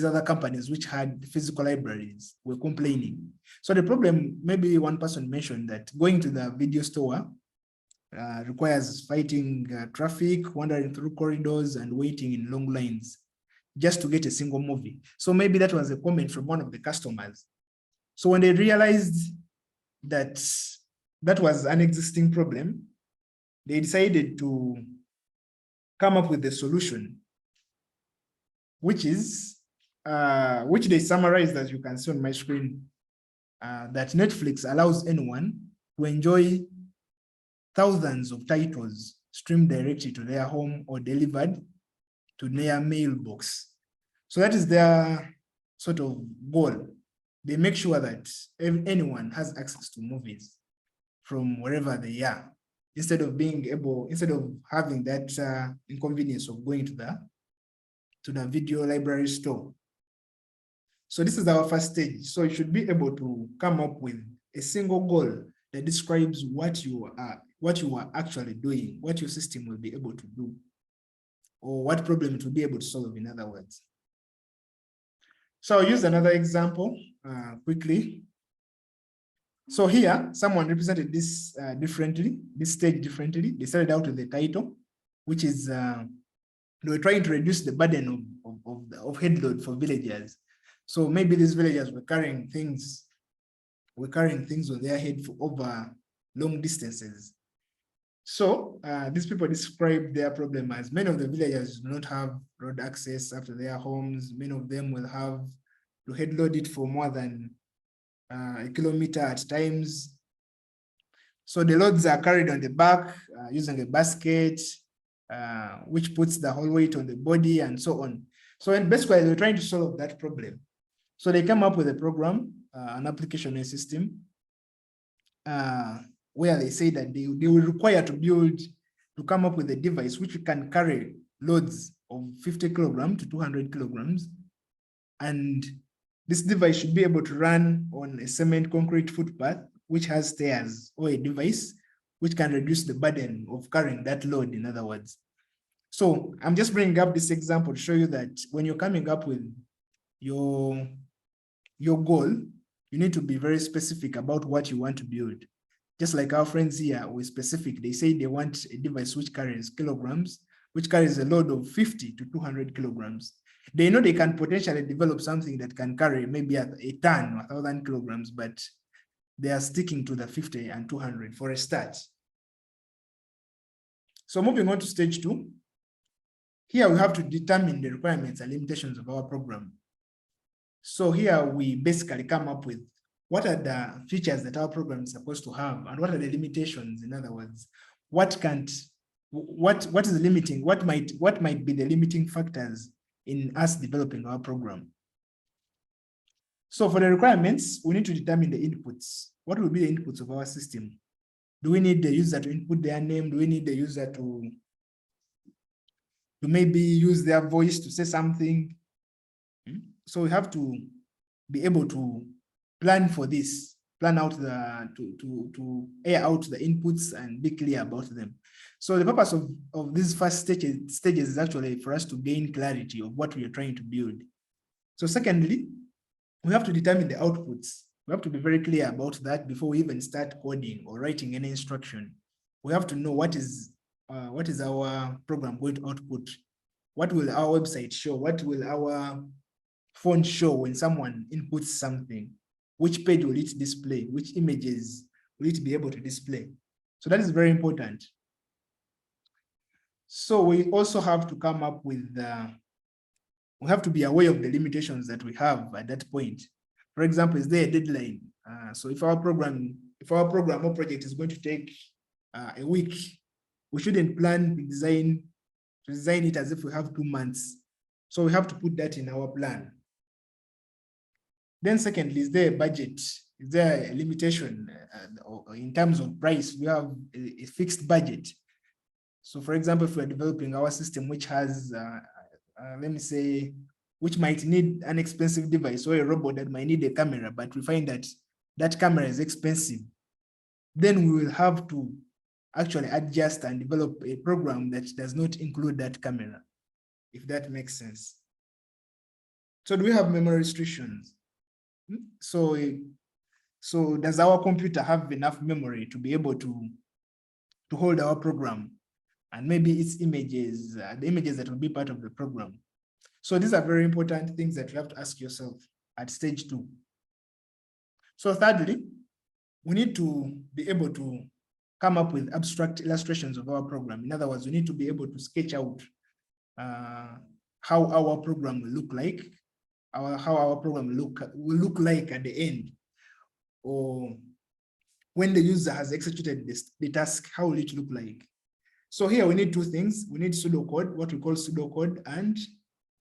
other companies which had physical libraries were complaining. So the problem, maybe one person mentioned that going to the video store requires fighting traffic, wandering through corridors and waiting in long lines just to get a single movie. So maybe that was a comment from one of the customers. So when they realized that that was an existing problem, they decided to come up with a solution, which they summarized, as you can see on my screen, that Netflix allows anyone to enjoy thousands of titles streamed directly to their home or delivered to their mailbox. So that is their sort of goal. They make sure that anyone has access to movies from wherever they are, instead of having that inconvenience of going to the video library store. So this is our first stage. So you should be able to come up with a single goal that describes what you are actually doing, what your system will be able to do, or what problem it will be able to solve, in other words. So I'll use another example quickly. So here, someone represented this this stage differently. They started out with the title, which is they were trying to reduce the burden of head load for villagers. So maybe these villagers were carrying things on their head for over long distances. So these people described their problem as many of the villagers do not have road access after their homes. Many of them will have to head load it for more than a kilometer at times. So the loads are carried on the back using a basket, which puts the whole weight on the body and so on. So and basically they're trying to solve that problem. So they came up with a program, an application and system, where they say that they will require to come up with a device which can carry loads of 50 kilograms to 200 kilograms. And this device should be able to run on a cement concrete footpath, which has stairs, or a device which can reduce the burden of carrying that load, in other words. So I'm just bringing up this example to show you that when you're coming up with your goal, you need to be very specific about what you want to build. Just like our friends here were specific, they say they want a device which carries kilograms, which carries a load of 50 to 200 kilograms. They know they can potentially develop something that can carry maybe a ton or 1,000 kilograms, but they are sticking to the 50 and 200 for a start. So moving on to stage 2, here we have to determine the requirements and limitations of our program. So here we basically come up with what are the features that our program is supposed to have, and what are the limitations. In other words, what is limiting, what might be the limiting factors in us developing our program. So for the requirements, we need to determine the inputs. What will be the inputs of our system? Do we need the user to input their name? Do we need the user to maybe use their voice to say something? So we have to be able to plan for this, plan out to air out the inputs and be clear about them. So the purpose of these first stages is actually for us to gain clarity of what we are trying to build. So secondly, we have to determine the outputs. We have to be very clear about that before we even start coding or writing any instruction. We have to know what is our program going to output. What will our website show? What will our phone show when someone inputs something? Which page will it display? Which images will it be able to display? So that is very important. So we also have to come up with, we have to be aware of the limitations that we have at that point. For example, is there a deadline? So if our program or project is going to take a week, we shouldn't plan to design it as if we have 2 months. So we have to put that in our plan. Then secondly, is there a budget? Is there a limitation in terms of price? We have a fixed budget. So for example, if we're developing our system, which has, let me say, which might need an expensive device, or a robot that might need a camera, but we find that that camera is expensive, then we will have to actually adjust and develop a program that does not include that camera, if that makes sense. So do we have memory restrictions? So does our computer have enough memory to be able to hold our program and maybe its images, the images that will be part of the program? So these are very important things that you have to ask yourself at stage 2. So thirdly, we need to be able to come up with abstract illustrations of our program. In other words, we need to be able to sketch out how our program will look like, how our program will look like at the end, or when the user has executed the task, how will it look like? So here we need 2 things. We need pseudocode, what we call pseudocode, and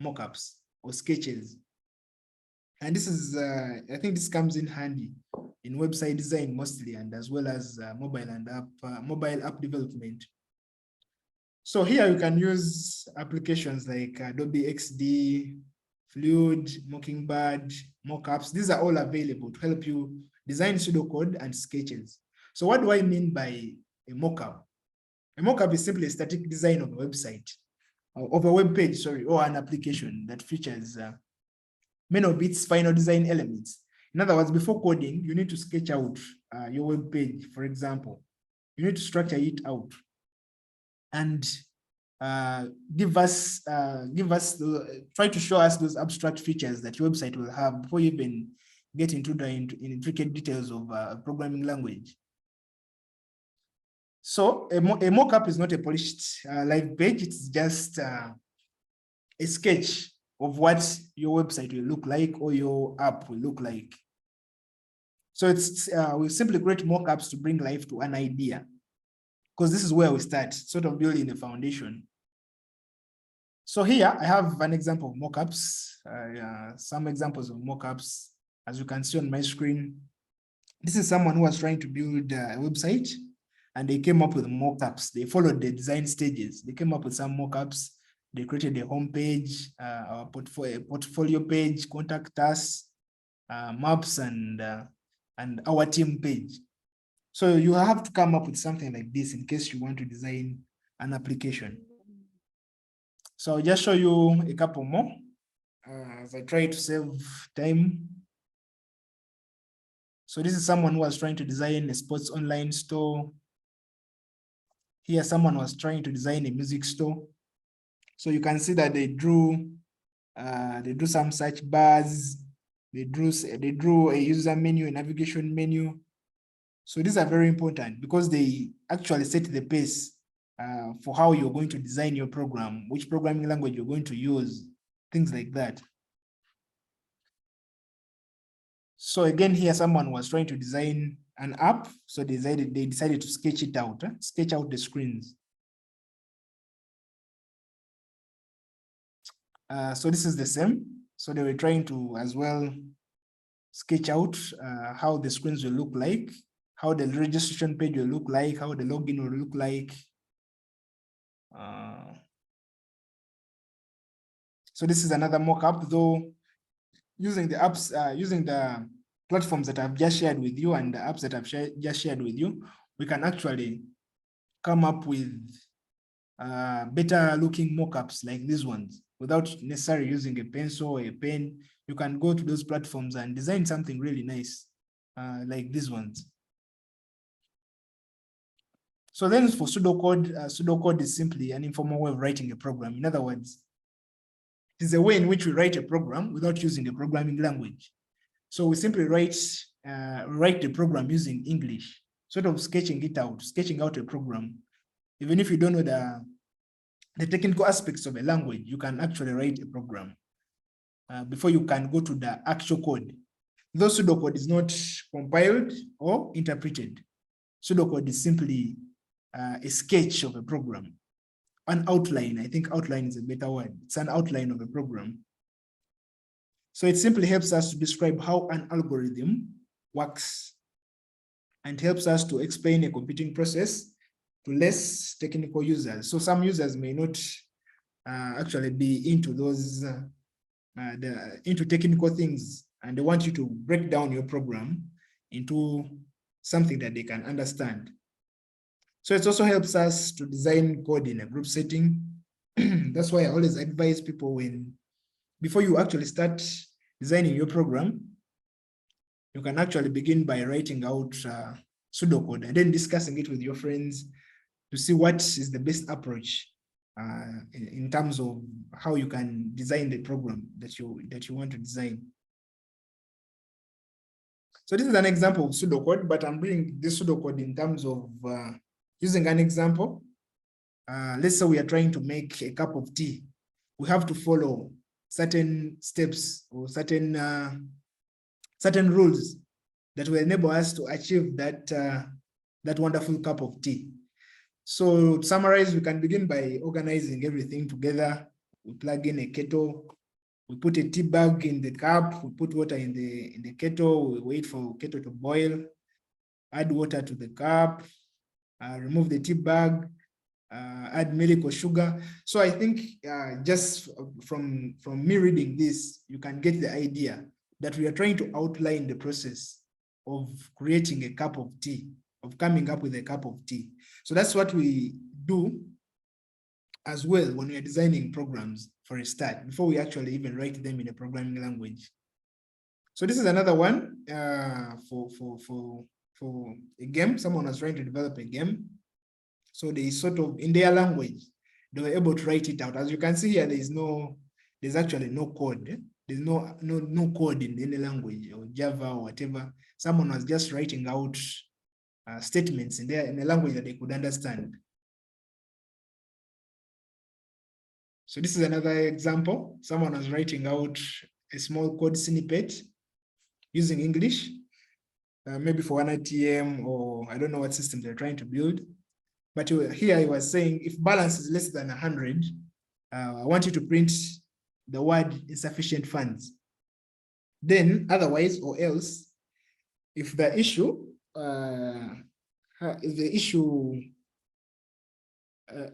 mockups or sketches. And this is, I think this comes in handy in website design mostly, and as well as mobile app development. So here you can use applications like Adobe XD, Fluid, Mockingbird, mockups. These are all available to help you design pseudocode and sketches. So what do I mean by a mockup? A mockup is simply a static design of a website, of a web page, sorry, or an application that features many of its final design elements. In other words, before coding, you need to sketch out your web page, for example. You need to structure it out and try to show us those abstract features that your website will have before you even get into the intricate details of programming language. So a mockup is not a polished live page. It's just a sketch of what your website will look like or your app will look like. So it's we simply create mockups to bring life to an idea, because this is where we start, sort of building the foundation. So here I have an example of mockups, some examples of mockups, as you can see on my screen. This is someone who was trying to build a website, and they came up with mockups. They followed the design stages. They came up with some mockups. They created a home page, a portfolio page, contact us, maps, and our team page. So you have to come up with something like this in case you want to design an application. So I'll just show you a couple more as I try to save time. So this is someone who was trying to design a sports online store. Here, someone was trying to design a music store. So you can see that they drew some search bars. They drew a user menu, a navigation menu. So these are very important because they actually set the pace for how you're going to design your program, which programming language you're going to use, things like that. So again, here someone was trying to design an app, so they decided to sketch it out, sketch out the screens. So this is the same. So they were trying to as well sketch out how the screens will look like, how the registration page will look like, how the login will look like. So this is another mock-up, though, using the apps, using the platforms that I've just shared with you and the apps that I've just shared with you, we can actually come up with better looking mock-ups like these ones without necessarily using a pencil or a pen. You can go to those platforms and design something really nice like these ones. So then for pseudocode, pseudocode is simply an informal way of writing a program. In other words, it is a way in which we write a program without using a programming language. So we simply write the program using English, sort of sketching out a program. Even if you don't know the technical aspects of a language, you can actually write a program before you can go to the actual code. Though pseudocode is not compiled or interpreted, pseudocode is simply a sketch of a program, an outline. I think outline is a better word. It's an outline of a program. So it simply helps us to describe how an algorithm works and helps us to explain a computing process to less technical users. So some users may not actually be into those, into technical things, and they want you to break down your program into something that they can understand. So it also helps us to design code in a group setting. That's why I always advise people before you actually start designing your program, you can actually begin by writing out pseudocode and then discussing it with your friends to see what is the best approach in terms of how you can design the program that you want to design. So this is an example of pseudocode, but I'm doing this pseudocode in terms of using an example. Let's say we are trying to make a cup of tea. We have to follow certain steps or certain rules that will enable us to achieve that wonderful cup of tea. So to summarize, we can begin by organizing everything together. We plug in a kettle, we put a tea bag in the cup, we put water in the kettle, we wait for kettle to boil, add water to the cup, remove the tea bag, add milk or sugar. So I think just from me reading this, you can get the idea that we are trying to outline the process of creating a cup of tea, of coming up with a cup of tea. So that's what we do as well when we are designing programs for a start, before we actually even write them in a programming language. So this is another one for a game. Someone was trying to develop a game. So they sort of, in their language, they were able to write it out. As you can see here, there's actually no code. There's no code in any language or Java or whatever. Someone was just writing out statements in a language that they could understand. So this is another example. Someone was writing out a small code snippet using English, maybe for an ATM, or I don't know what system they're trying to build. But here I was saying, if balance is less than 100, I want you to print the word insufficient funds. Then otherwise or else, if the issue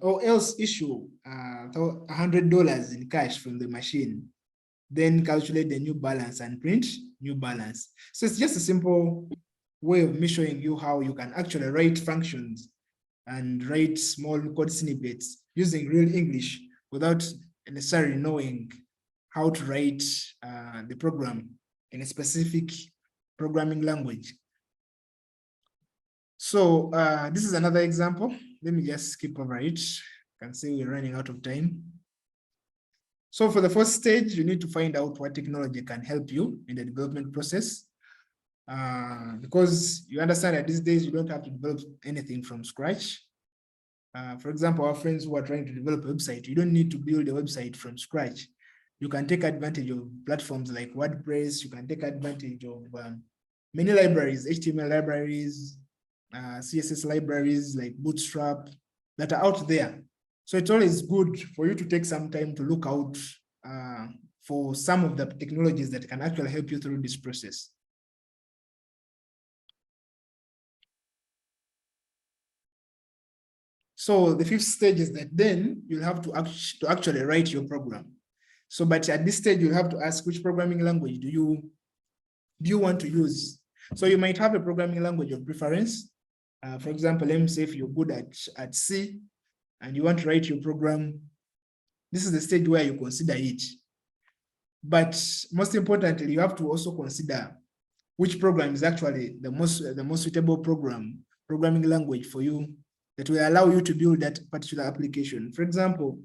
or else issue $100 in cash from the machine, then calculate the new balance and print new balance. So it's just a simple way of me showing you how you can actually write functions and write small code snippets using real English without necessarily knowing how to write the program in a specific programming language. So this is another example. Let me just skip over it. You can see we're running out of time. So for the first stage, you need to find out what technology can help you in the development process. Because you understand that these days you don't have to develop anything from scratch. For example, our friends who are trying to develop a website, you don't need to build a website from scratch. You can take advantage of platforms like WordPress. You can take advantage of many libraries, HTML libraries, CSS libraries like Bootstrap that are out there. So it's always good for you to take some time to look out for some of the technologies that can actually help you through this process. So the fifth stage is that then you'll have to actually write your program. So, but at this stage, you'll have to ask which programming language do you want to use? So you might have a programming language of preference. For example, let me say if you're good at C and you want to write your program, this is the stage where you consider it. But most importantly, you have to also consider which program is actually the most suitable programming language for you that will allow you to build that particular application. For example,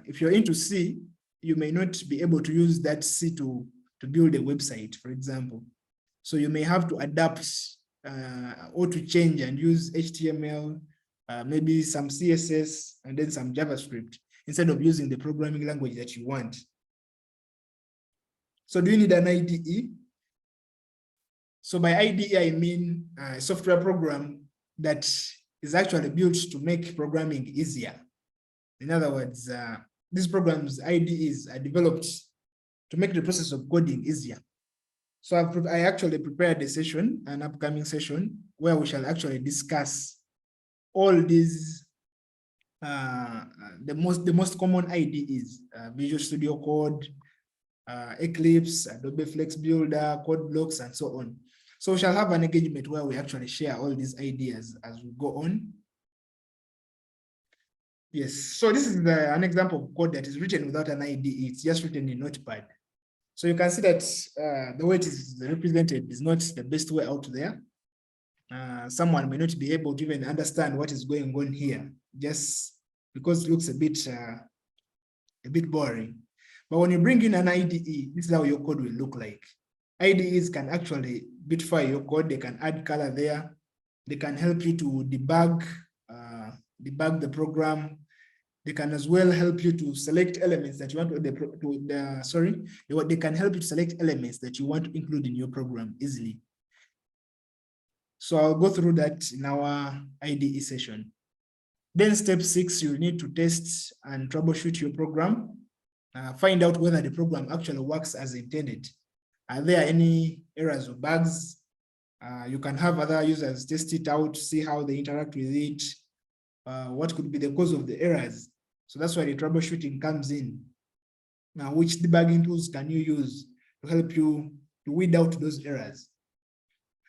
if you're into C, you may not be able to use that C to build a website, for example. So you may have to adapt or to change and use HTML, maybe some CSS, and then some JavaScript, instead of using the programming language that you want. So do you need an IDE? So by IDE, I mean a software program that is actually built to make programming easier. In other words, these programs, IDEs, are developed to make the process of coding easier. So I actually prepared a session, an upcoming session, where we shall actually discuss all these, the most common IDEs, Visual Studio Code, Eclipse, Adobe Flex Builder, Code Blocks, and so on. So we shall have an engagement where we actually share all these ideas as we go on. Yes, so this is an example of code that is written without an IDE. It's just written in Notepad. So you can see that the way it is represented is not the best way out there. Someone may not be able to even understand what is going on here, just because it looks a bit boring. But when you bring in an IDE, this is how your code will look like. IDEs can actually beautify your code. They can add color there. They can help you to debug the program. They can as well help you to select elements that you want they can help you to select elements that you want to include in your program easily. So I'll go through that in our IDE session. Then step 6, you need to test and troubleshoot your program. Find out whether the program actually works as intended. Are there any errors or bugs? You can have other users test it out, see how they interact with it. What could be the cause of the errors? So that's why the troubleshooting comes in. Now, which debugging tools can you use to help you to weed out those errors?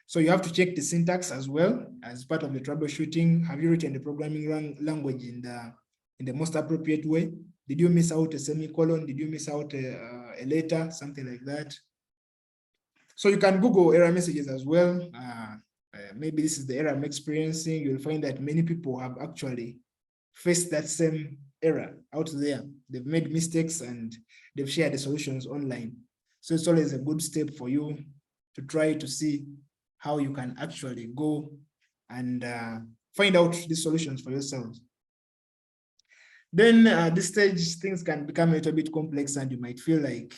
So you have to check the syntax as well as part of the troubleshooting. Have you written the programming language in the most appropriate way? Did you miss out a semicolon? Did you miss out a letter, something like that? So you can Google error messages as well. Maybe this is the error I'm experiencing. You'll find that many people have actually faced that same error out there. They've made mistakes and they've shared the solutions online. So it's always a good step for you to try to see how you can actually go and find out the solutions for yourselves. Then at this stage, things can become a little bit complex and you might feel like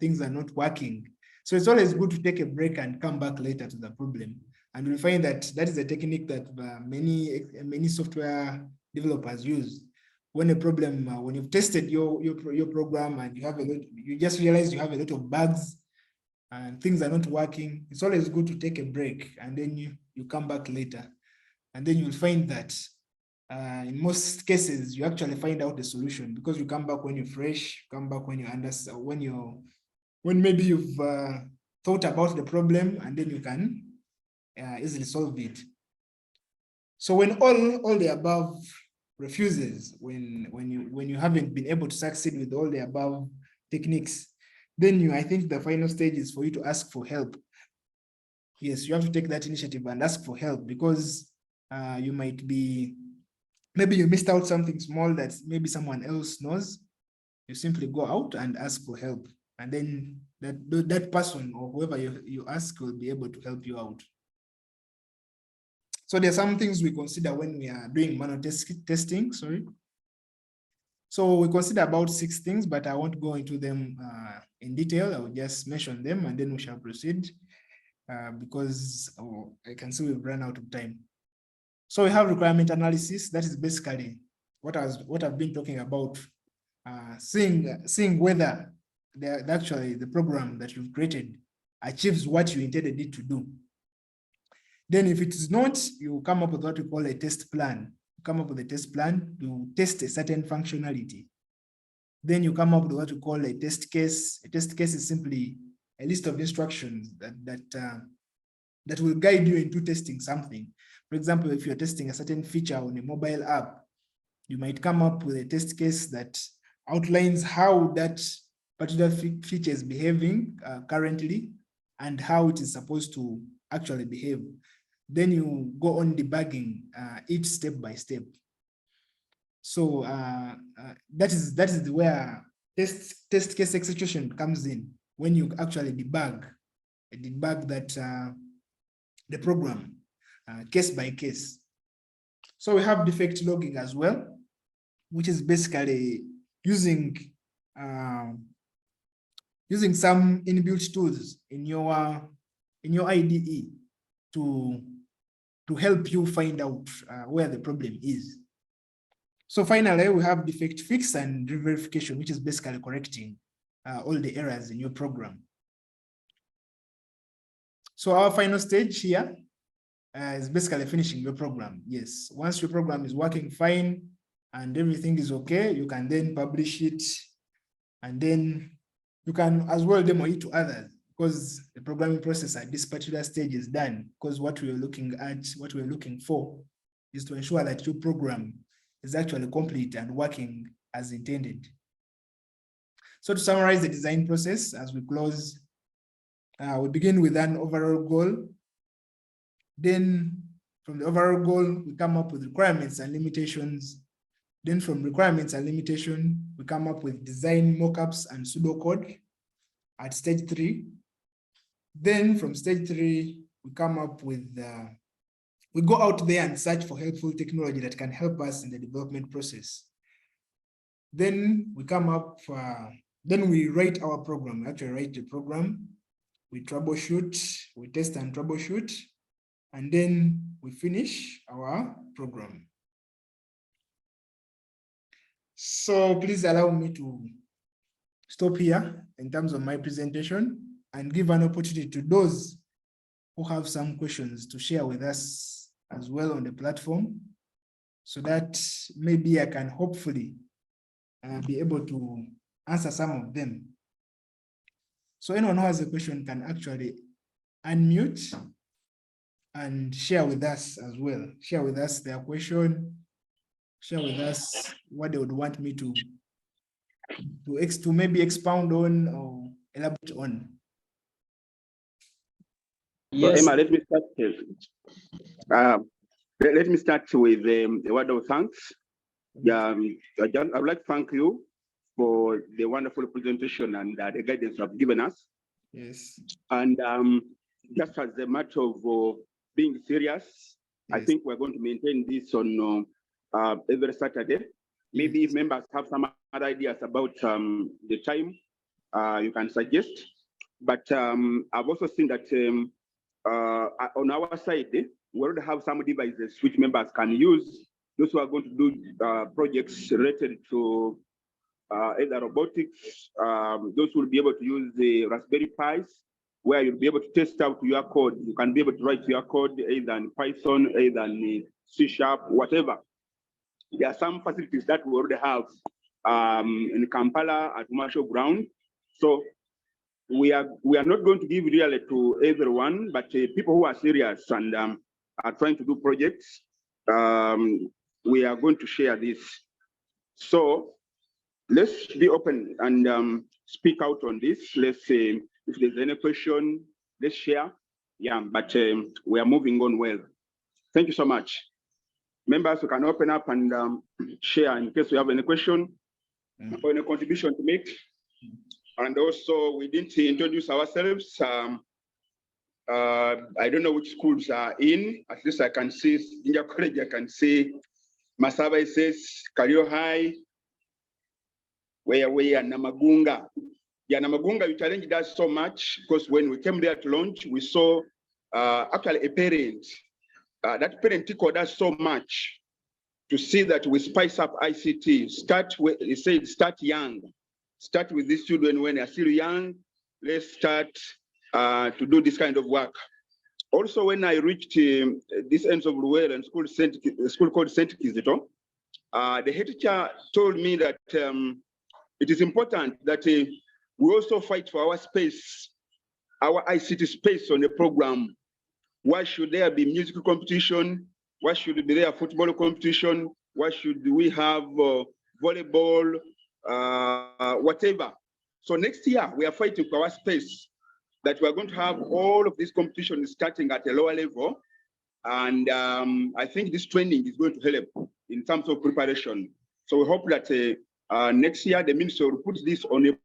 things are not working. So it's always good to take a break and come back later to the problem. And you'll find that that is a technique that many software developers use. When a problem, when you've tested your program and you just realize you have a lot of bugs and things are not working, it's always good to take a break and then you come back later. And then you'll find that in most cases, you actually find out the solution because you come back when you're fresh, come back when you understand, when maybe you've thought about the problem and then you can easily solve it. So when all the above refuses, when you haven't been able to succeed with all the above techniques, then I think the final stage is for you to ask for help. Yes, you have to take that initiative and ask for help because you might be, maybe you missed out something small that maybe someone else knows. You simply go out and ask for help. And then that person or whoever you ask will be able to help you out. So there are some things we consider when we are doing manual testing, So we consider about 6 things, but I won't go into them in detail. I will just mention them and then we shall proceed because I can see we've run out of time. So we have requirement analysis. That is basically what I've been talking about, seeing whether actually the program that you've created achieves what you intended it to do. Then if it is not, you come up with what we call a test plan. You come up with a test plan to test a certain functionality. Then you come up with what we call a test case. A test case is simply a list of instructions that will guide you into testing something. For example, if you're testing a certain feature on a mobile app, you might come up with a test case that outlines how that particular feature is behaving currently and how it is supposed to actually behave. Then you go on debugging each step by step. So that is where test case execution comes in, when you actually debug that the program case by case. So we have defect logging as well, which is basically using some inbuilt tools in your IDE to help you find out where the problem is. So finally, we have defect fix and re-verification, which is basically correcting all the errors in your program. So our final stage here is basically finishing your program. Yes, once your program is working fine and everything is okay, you can then publish it, and then you can as well demo it to others. because the programming process at this particular stage is done, because what we're looking for is to ensure that your program is actually complete and working as intended. So to summarize the design process as we close, we begin with an overall goal. Then from the overall goal, we come up with requirements and limitations. Then from requirements and limitation, we come up with design mockups and pseudocode at stage 3. Then from stage 3, we come up with, we go out there and search for helpful technology that can help us in the development process. Then we come up, then we write our program. We actually write the program, we troubleshoot, we test and troubleshoot, and then we finish our program. So please allow me to stop here in terms of my presentation and give an opportunity to those who have some questions to share with us as well on the platform, so that maybe I can hopefully be able to answer some of them. So anyone who has a question can actually unmute and share with us as well. Share with us their question, share with us what they would want me to maybe expound on or elaborate on. Yes. So Emma, let me start with a word of thanks. I would like to thank you for the wonderful presentation and the guidance you have given us. Yes. And just as a matter of being serious, yes, I think we're going to maintain this on every Saturday. Maybe if members have some other ideas about the time, you can suggest. But I've also seen that on our side, we already have some devices which members can use. Those who are going to do projects related to either robotics, those will be able to use the Raspberry Pis, where you'll be able to test out your code. You can be able to write your code either in Python, either in C#, whatever. There are some facilities that we already have in Kampala at Marshall Ground. So we are not going to give really to everyone, but people who are serious and are trying to do projects, we are going to share this. So let's be open and speak out on this. Let's say if there's any question, let's share. Yeah, but we are moving on well. Thank you so much. Members, you can open up and share in case you have any question or any contribution to make. And also, we didn't introduce ourselves. I don't know which schools are in. At least I can see Jinja College, I can see Masaba says Kalio High, where we are Namagunga. Yeah, Namagunga, you challenged us so much because when we came there to launch, we saw actually a parent. That parent tickled us so much to see that we spice up ICT. He said, start young. Start with these children when they're still young. Let's start to do this kind of work. Also, when I reached this ends of Luwele and school called St. Kizito, the head teacher told me that it is important that we also fight for our space, our ICT space on the program. Why should there be musical competition? Why should there be a football competition? Why should we have volleyball, whatever? So next year, we are fighting for our space, that we are going to have all of these competitions starting at a lower level. And I think this training is going to help in terms of preparation. So we hope that next year, the ministry will put this on a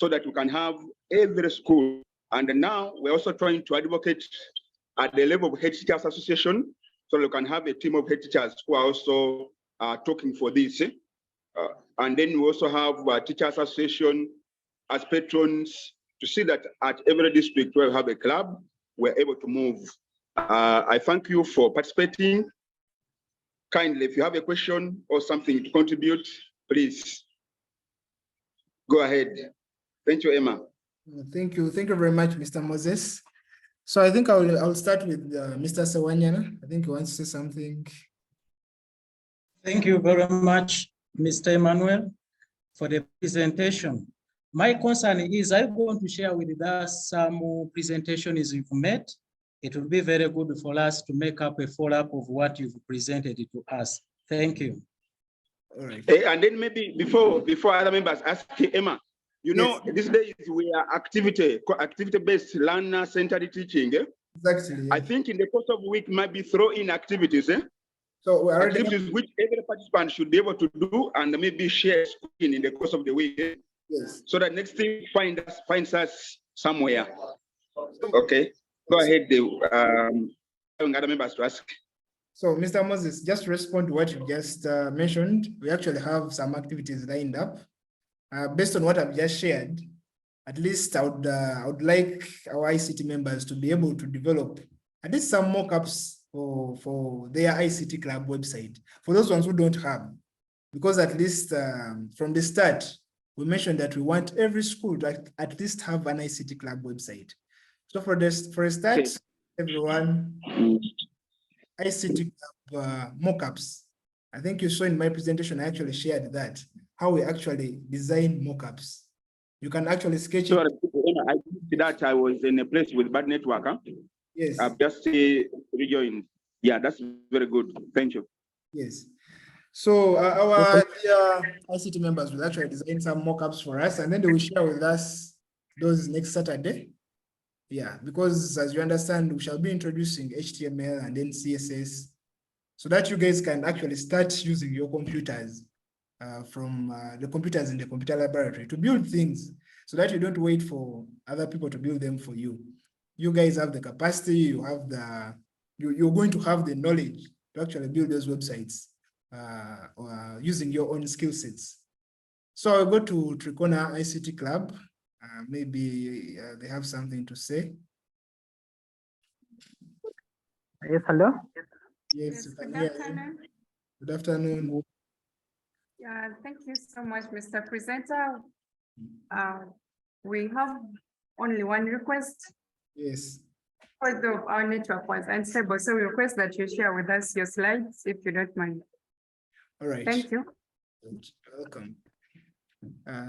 so that we can have every school. And now we're also trying to advocate at the level of head teachers association, so we can have a team of head teachers who are also talking for this. And then we also have a teachers association as patrons to see that at every district where we have a club, we're able to move. I thank you for participating. Kindly, if you have a question or something to contribute, please go ahead. Thank you, Emma. Thank you. Thank you very much, Mr. Moses. So I think I'll start with Mr. Sewanyana. I think he wants to say something. Thank you very much, Mr. Emmanuel, for the presentation. My concern is, I'm going to share with us some presentations you've made. It will be very good for us to make up a follow-up of what you've presented to us. Thank you. All right. And then maybe before other members ask Emma, you know, these days we are activity-based learner-centered teaching. Exactly. I think in the course of the week, might be throw in activities. So we already activities which every participant should be able to do and maybe share screen in the course of the week. yes. So that next thing finds us somewhere. Okay. Go ahead, other members to ask. So, Mr. Moses, just respond to what you just mentioned. We actually have some activities lined up. Based on what I've just shared, at least I would like our ICT members to be able to develop at least some mock-ups for their ICT club website, for those ones who don't have, because at least from the start, we mentioned that we want every school to at least have an ICT club website. So for a start, okay, everyone, ICT club mockups. I think you saw in my presentation, I actually shared that, how we actually design mockups. You can actually sketch it. I did that. I was in a place with bad network. Huh? Yes. I've just rejoined. Yeah, that's very good. Thank you. Yes. So our ICT members will actually design some mockups for us, and then they will share with us those next Saturday. Yeah, because as you understand, we shall be introducing HTML and then CSS, so that you guys can actually start using your computers from the computers in the computer laboratory to build things, so that you don't wait for other people to build them for you. You guys have the capacity, you have you're going to have the knowledge to actually build those websites using your own skill sets. So I'll go to Trikona ICT Club. Maybe they have something to say. Yes, hello. Yes, Good afternoon. Good afternoon. Yeah, thank you so much, Mr. Presenter. We have only one request. Yes. Although our network was unstable, so we request that you share with us your slides, if you don't mind. All right. Thank you. Welcome.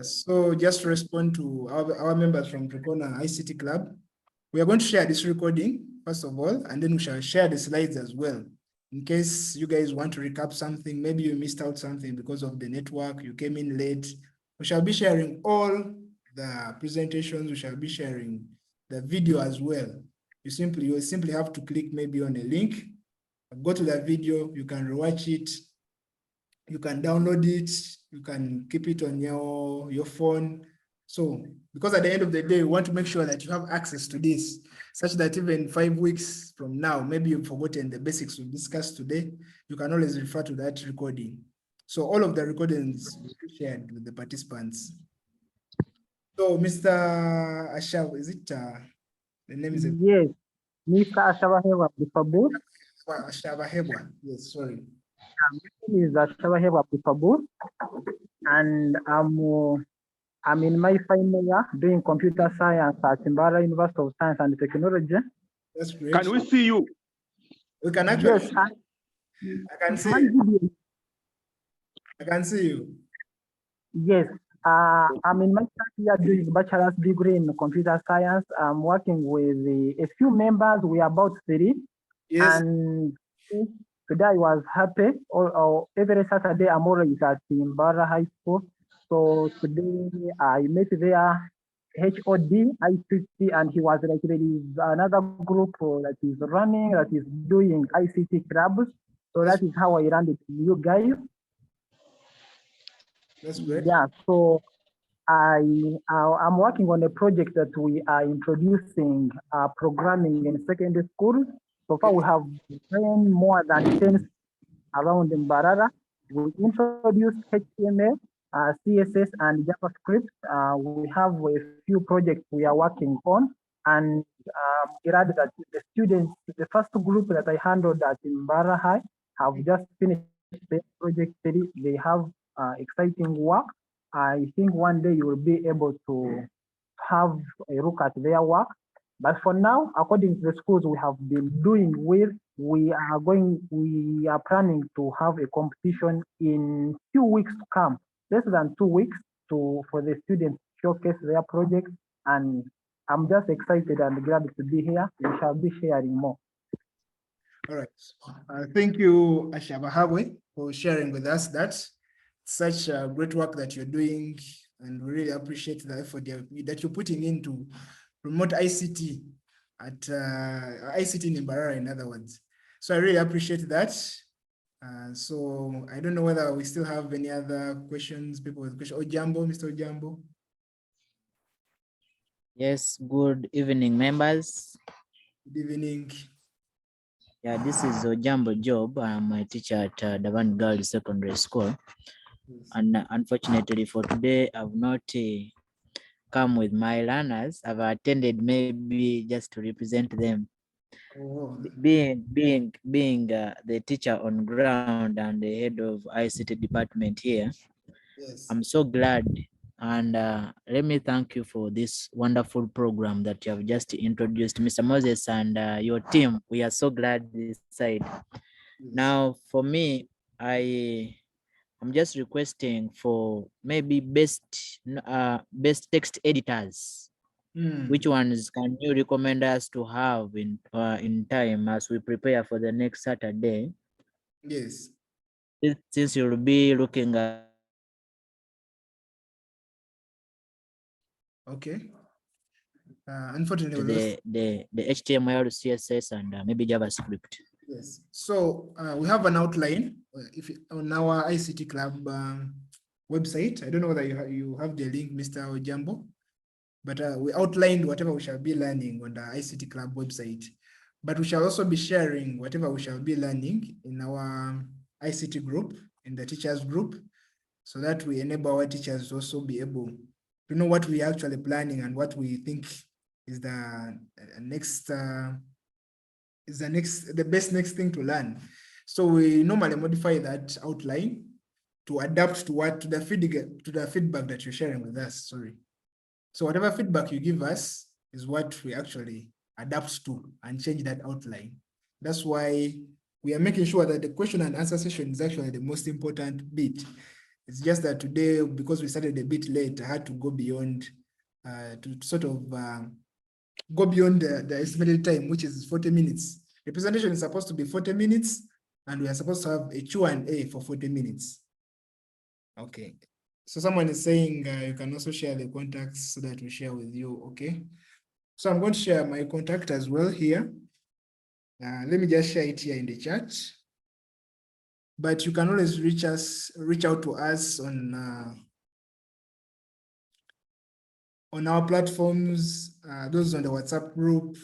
So just to respond to our members from Trikona ICT Club, we are going to share this recording, first of all, and then we shall share the slides as well. In case you guys want to recap something, maybe you missed out something because of the network, you came in late. We shall be sharing all the presentations, we shall be sharing the video as well. You will simply have to click maybe on a link, go to the video, you can rewatch it, you can download it, you can keep it on your phone. So, because at the end of the day, we want to make sure that you have access to this, such that even 5 weeks from now, maybe you've forgotten the basics we discussed today, you can always refer to that recording. So all of the recordings will be shared with the participants. So Mr. Ashav, is it, the name is? Yes, Mr. Ashabahebwa Abdifabur. Ashabahebwa, yes, sorry. My name is Ashabahebwa Abdifabur, and I'm in my final year doing computer science at Mbara University of Science and Technology. That's great. Can we see you? We can actually. Yes, I can see you. I can see you. Yes, I'm in my third year doing bachelor's degree in computer science. I'm working with a few members. We are about 3. Yes. And today I was happy. Every Saturday I'm always at Mbara High School. So today I met their HOD, ICT, and he was like, there is another group that is running, that is doing ICT clubs. So that is how I ran it to you guys. That's great. Yeah, so I'm working on a project that we are introducing programming in secondary schools. So far we have trained more than 10 around in Mbarara. We introduced HTML, CSS, and JavaScript. We have a few projects we are working on, and glad that the students, the first group that I handled at Mbara High, have just finished their project. They have exciting work. I think one day you will be able to have a look at their work. But for now, according to the schools we have been doing with, we are planning to have a competition in 2 weeks to come, less than 2 weeks for the students showcase their projects. And I'm just excited and glad to be here. We shall be sharing more. All right. Thank you, Ashaba Hagwe, for sharing with us that such great work that you're doing, and we really appreciate the effort that you're putting in to promote ICT at ICT in Mbarara, in other words. So I really appreciate that. So I don't know whether we still have any other questions, people with questions. Ojambo, Mr. Ojambo. Yes, good evening, members. Good evening. Yeah, this is Ojambo Job. I'm a teacher at Davan Girls Secondary School. Yes. And unfortunately for today, I've not come with my learners. I've attended maybe just to represent them. Oh. Being the teacher on ground and the head of ICT department here, Yes. I'm so glad. And let me thank you for this wonderful program that you have just introduced, Mr. Moses and your team. We are so glad this side. Yes. Now, for me, I'm just requesting for maybe best text editors. Which ones can you recommend us to have in time as we prepare for the next Saturday? Yes. Since you'll be looking at Okay. Unfortunately, the HTML, CSS, and maybe JavaScript. yes. So we have an outline if on our ICT Club website. I don't know whether you have the link, Mr. Ojambo, but we outlined whatever we shall be learning on the ICT Club website. But we shall also be sharing whatever we shall be learning in our ICT group, in the teachers group, so that we enable our teachers to also be able to know what we are actually planning and what we think is the best next thing to learn. So we normally modify that outline to adapt to the feedback that you're sharing with us. Sorry. So whatever feedback you give us is what we actually adapt to and change that outline. That's why we are making sure that the question and answer session is actually the most important bit. It's just that today, because we started a bit late, I had to go beyond to sort of go beyond the estimated time, which is 40 minutes. The presentation is supposed to be 40 minutes, and we are supposed to have a Q&A for 40 minutes. Okay. So someone is saying you can also share the contacts so that we share with you, okay? So I'm going to share my contact as well here. Let me just share it here in the chat. But you can always reach out to us on our platforms, those on the WhatsApp group,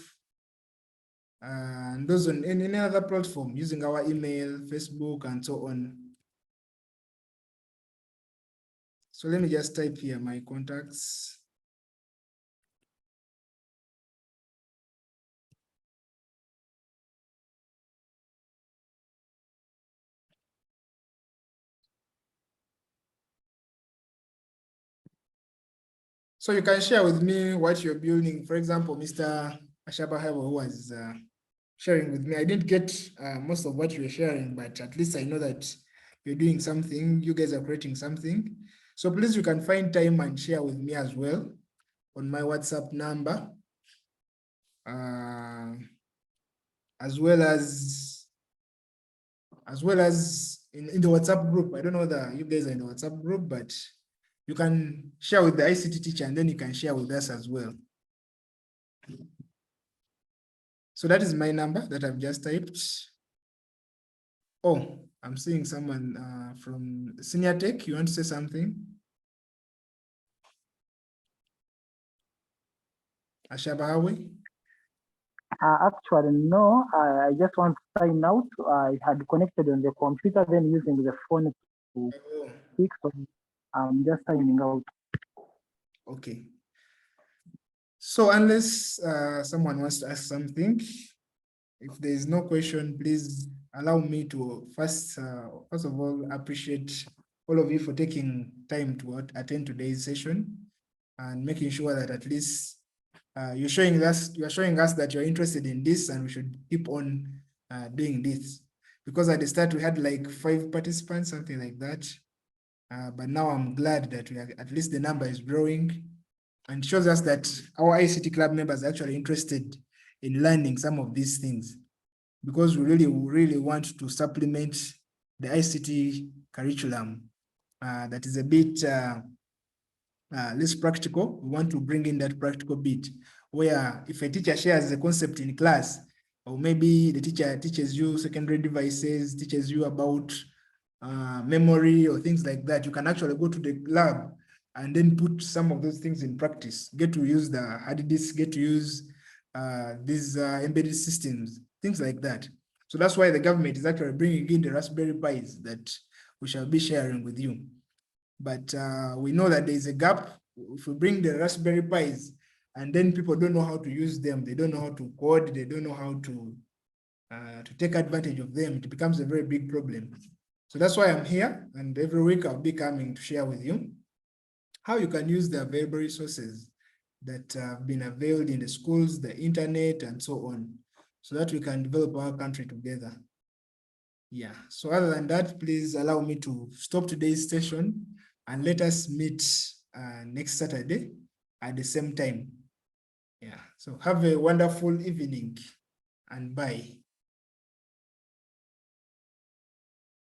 and those on any other platform using our email, Facebook, and so on. So let me just type here my contacts. So you can share with me what you're building. For example, Mr. Ashaba Hagwe, who was sharing with me. I didn't get most of what you were sharing, but at least I know that you're doing something. You guys are creating something. So please, you can find time and share with me as well on my WhatsApp number, as well as in the WhatsApp group. I don't know that you guys are in the WhatsApp group, but you can share with the ICT teacher, and then you can share with us as well. So that is my number that I've just typed. Oh, I'm seeing someone from Senior Tech. You want to say something? Ashaba Hagwe? Actually, no, I just want to sign out. I had connected on the computer, then using the phone to speak, so I'm just signing out. Okay. So unless someone wants to ask something, if there is no question, please allow me to first of all appreciate all of you for taking time to attend today's session and making sure that at least you're showing us that you're interested in this, and we should keep on doing this. Because at the start we had like 5 participants, something like that. But now I'm glad that at least the number is growing, and shows us that our ICT club members are actually interested in learning some of these things, because we really want to supplement the ICT curriculum that is a bit less practical. We want to bring in that practical bit where if a teacher shares the concept in class, or maybe the teacher teaches you secondary devices, teaches you about memory or things like that, you can actually go to the lab and then put some of those things in practice, get to use the hard disk, get to use these embedded systems, things like that. So that's why the government is actually bringing in the Raspberry Pis that we shall be sharing with you. But we know that there is a gap. If we bring the Raspberry Pis and then people don't know how to use them, they don't know how to code, they don't know how to take advantage of them, it becomes a very big problem. So that's why I'm here, and every week I'll be coming to share with you how you can use the available resources that have been availed in the schools, the internet, and so on, so that we can develop our country together. Yeah, so other than that, please allow me to stop today's session and let us meet next Saturday at the same time. Yeah, so have a wonderful evening and bye.